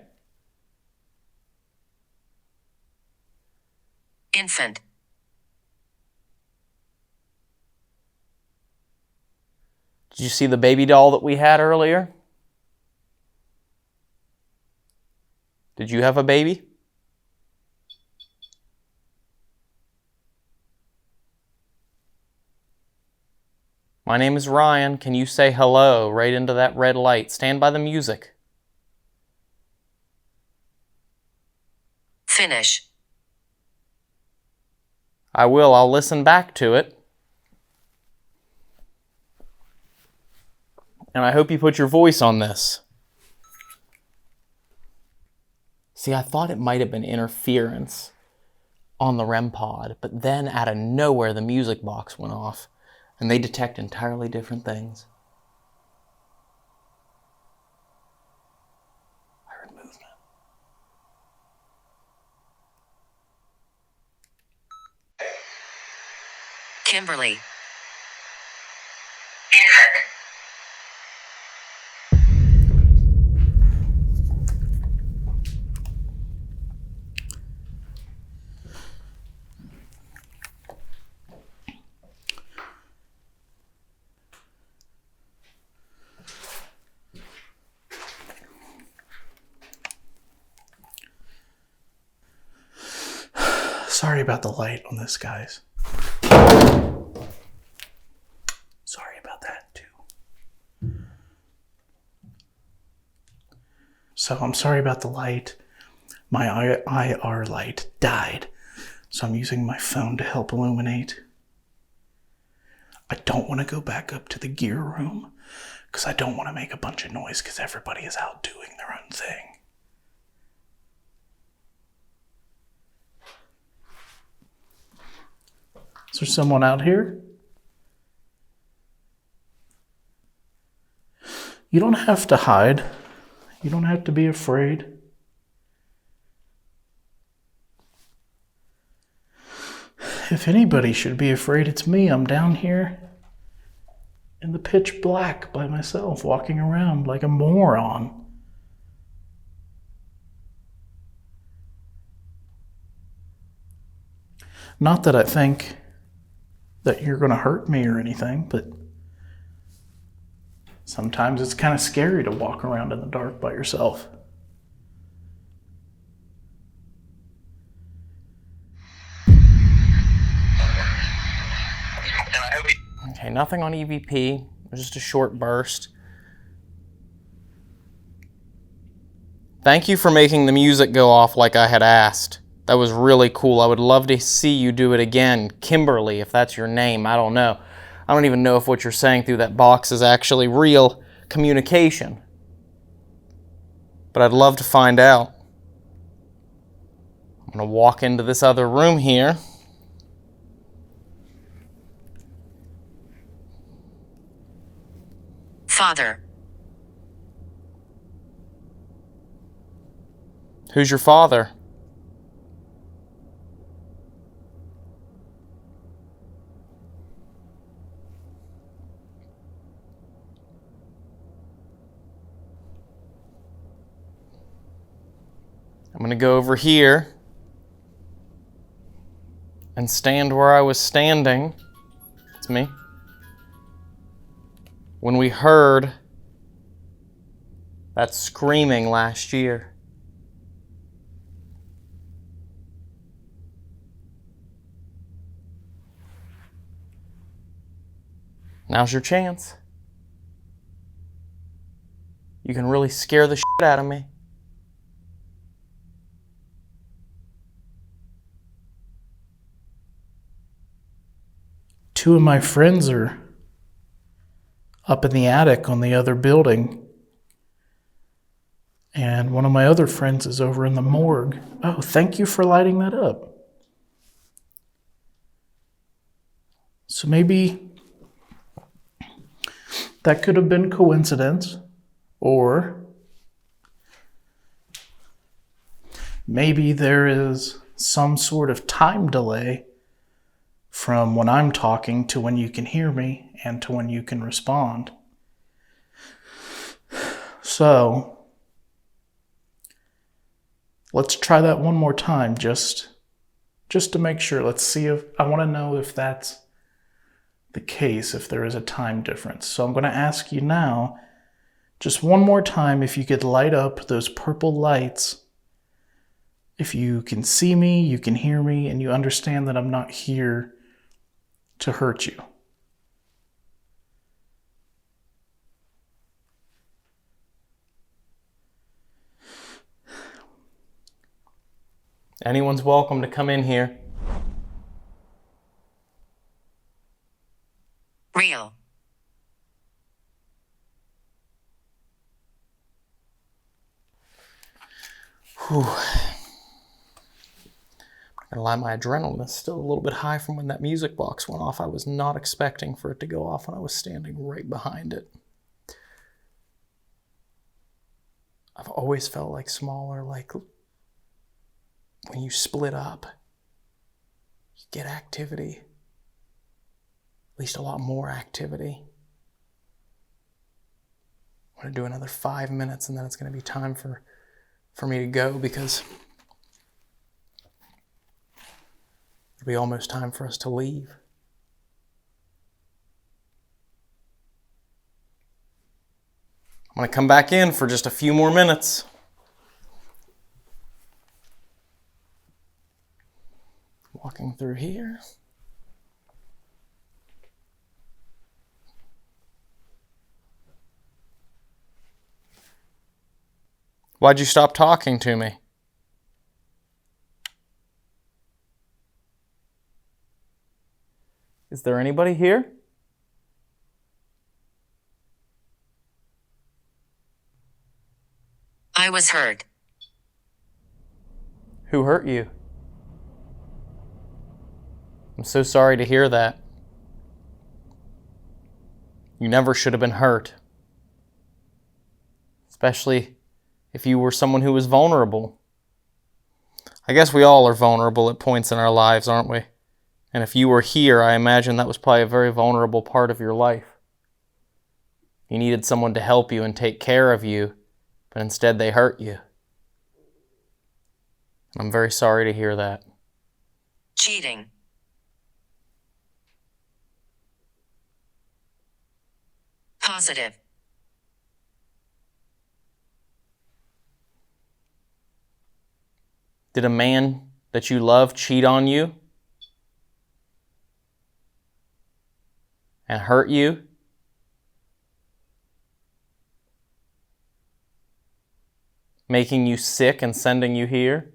Infant. Did you see the baby doll that we had earlier? Did you have a baby? My name is Ryan. Can you say hello right into that red light? Stand by the music. Finish. I will. I'll listen back to it. And I hope you put your voice on this. See, I thought it might have been interference on the REM pod, but then out of nowhere the music box went off, and they detect entirely different things. Kimberly. Infraction. Sorry about the light on this, guys. Sorry about that, too. So I'm sorry about the light. My IR light died, so I'm using my phone to help illuminate. I don't want to go back up to the gear room because I don't want to make a bunch of noise because everybody is out doing their own thing. Is there someone out here? You don't have to hide. You don't have to be afraid. If anybody should be afraid, it's me. I'm down here in the pitch black by myself, walking around like a moron. Not that I think that you're going to hurt me or anything, but sometimes it's kind of scary to walk around in the dark by yourself. Okay, nothing on EVP. It was just a short burst. Thank you for making the music go off like I had asked. That was really cool. I would love to see you do it again. Kimberly, if that's your name, I don't know. I don't even know if what you're saying through that box is actually real communication. But I'd love to find out. I'm going to walk into this other room here. Father. Who's your father? I'm going to go over here and stand where I was standing. It's me. When we heard that screaming last year. Now's your chance. You can really scare the shit out of me. Two of my friends are up in the attic on the other building. And one of my other friends is over in the morgue. Oh, thank you for lighting that up. So maybe that could have been coincidence, or maybe there is some sort of time delay from when I'm talking to when you can hear me and to when you can respond. So let's try that one more time just to make sure. Let's see if I want to know if that's the case, if there is a time difference. So I'm going to ask you now, just one more time, if you could light up those purple lights. If you can see me, you can hear me, and you understand that I'm not here to hurt you. Anyone's welcome to come in here. Real. Whew. I'm not gonna lie, my adrenaline is still a little bit high from when that music box went off. I was not expecting for it to go off when I was standing right behind it. I've always felt like smaller, like when you split up, you get activity. At least a lot more activity. I'm going to do another 5 minutes and then it's going to be time for me to go because it'll be almost time for us to leave. I'm going to come back in for just a few more minutes. Walking through here. Why'd you stop talking to me? Is there anybody here? I was hurt. Who hurt you? I'm so sorry to hear that. You never should have been hurt. Especially if you were someone who was vulnerable. I guess we all are vulnerable at points in our lives, aren't we? And if you were here, I imagine that was probably a very vulnerable part of your life. You needed someone to help you and take care of you, but instead they hurt you. I'm very sorry to hear that. Cheating. Positive. Did a man that you love cheat on you and hurt you? Making you sick and sending you here?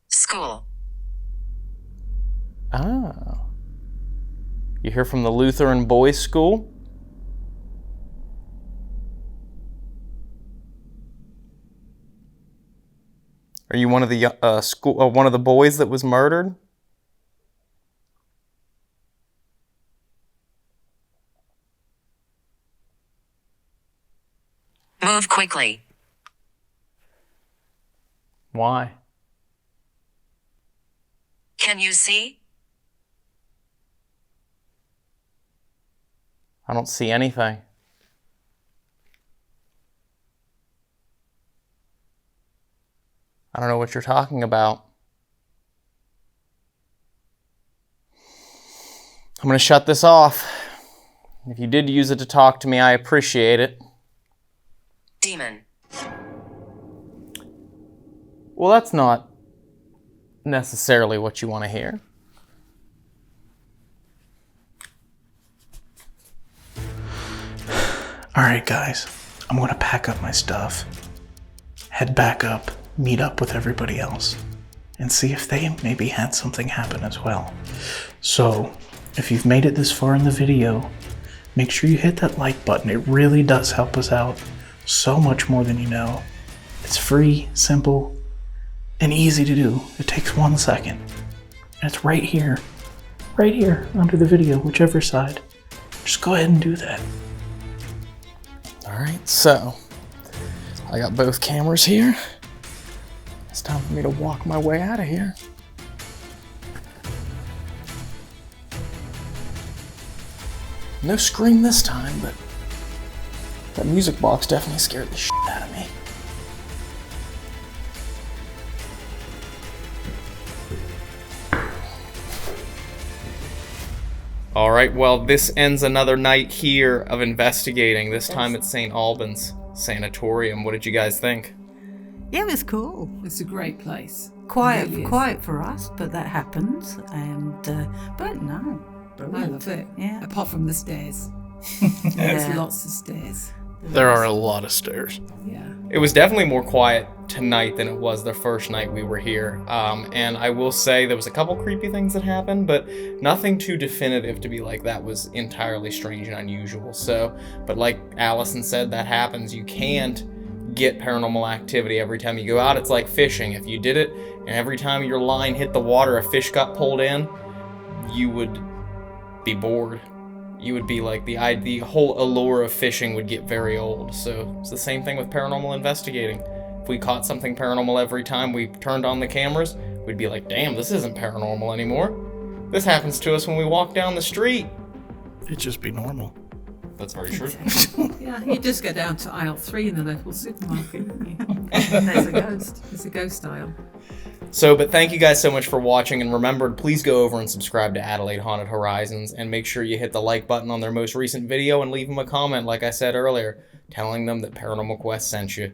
School. Oh. You hear from the Lutheran boys' school? Are you one of the one of the boys that was murdered? Move quickly. Why? Can you see? I don't see anything. I don't know what you're talking about. I'm going to shut this off. If you did use it to talk to me, I appreciate it. Demon. Well, that's not necessarily what you want to hear. Alright guys, I'm going to pack up my stuff, head back up, meet up with everybody else, and see if they maybe had something happen as well. So, if you've made it this far in the video, make sure you hit that like button. It really does help us out so much more than you know. It's free, simple, and easy to do. It takes 1 second. And it's right here under the video, whichever side. Just go ahead and do that. Alright, so I got both cameras here. It's time for me to walk my way out of here. No scream this time, but that music box definitely scared the shit out of me. Alright, well, this ends another night here of investigating, this time at St. Albans Sanatorium. What did you guys think? Yeah, it was cool. It's a great place. Quiet, Really is. quiet for us, but that happens. And but no, I love it. Yeah. Apart from the stairs. Yeah. There's lots of stairs. There are a lot of stairs. Yeah. It was definitely more quiet tonight than it was the first night we were here. And I will say there was a couple creepy things that happened, but nothing too definitive to be like that was entirely strange and unusual. So, but like Allison said, that happens. You can't get paranormal activity every time you go out. It's like fishing. If you did it and every time your line hit the water a fish got pulled in, you would be bored. You would be like, the whole allure of fishing would get very old. So it's the same thing with paranormal investigating. if we caught something paranormal every time we turned on the cameras, we'd be like, damn, this isn't paranormal anymore. This happens to us when we walk down the street. It'd just be normal. That's very true. Yeah, you just go down to aisle 3 in the local supermarket, wouldn't you? There's a ghost. There's a ghost aisle. So, but thank you guys so much for watching, and remember, please go over and subscribe to Adelaide Haunted Horizons, and make sure you hit the like button on their most recent video and leave them a comment, like I said earlier, telling them that Paranormal Quest sent you.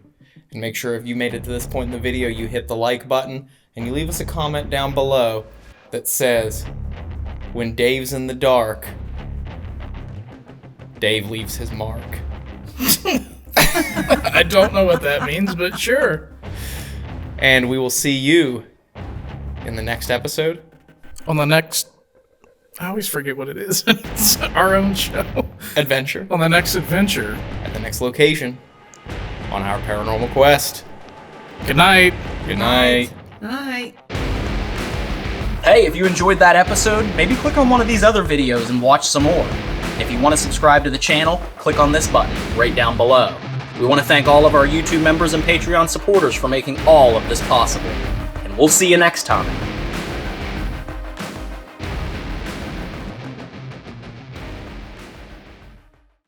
And make sure if you made it to this point in the video, you hit the like button, and you leave us a comment down below that says, when Dave's in the dark, Dave leaves his mark. I don't know what that means, but sure. And we will see you in the next episode. On the next... I always forget what it is. It's our own show. Adventure. On the next adventure. At the next location. On our paranormal quest. Good night. Good night. Night. Hey, if you enjoyed that episode, maybe click on one of these other videos and watch some more. If you want to subscribe to the channel, click on this button right down below. We want to thank all of our YouTube members and Patreon supporters for making all of this possible. And we'll see you next time.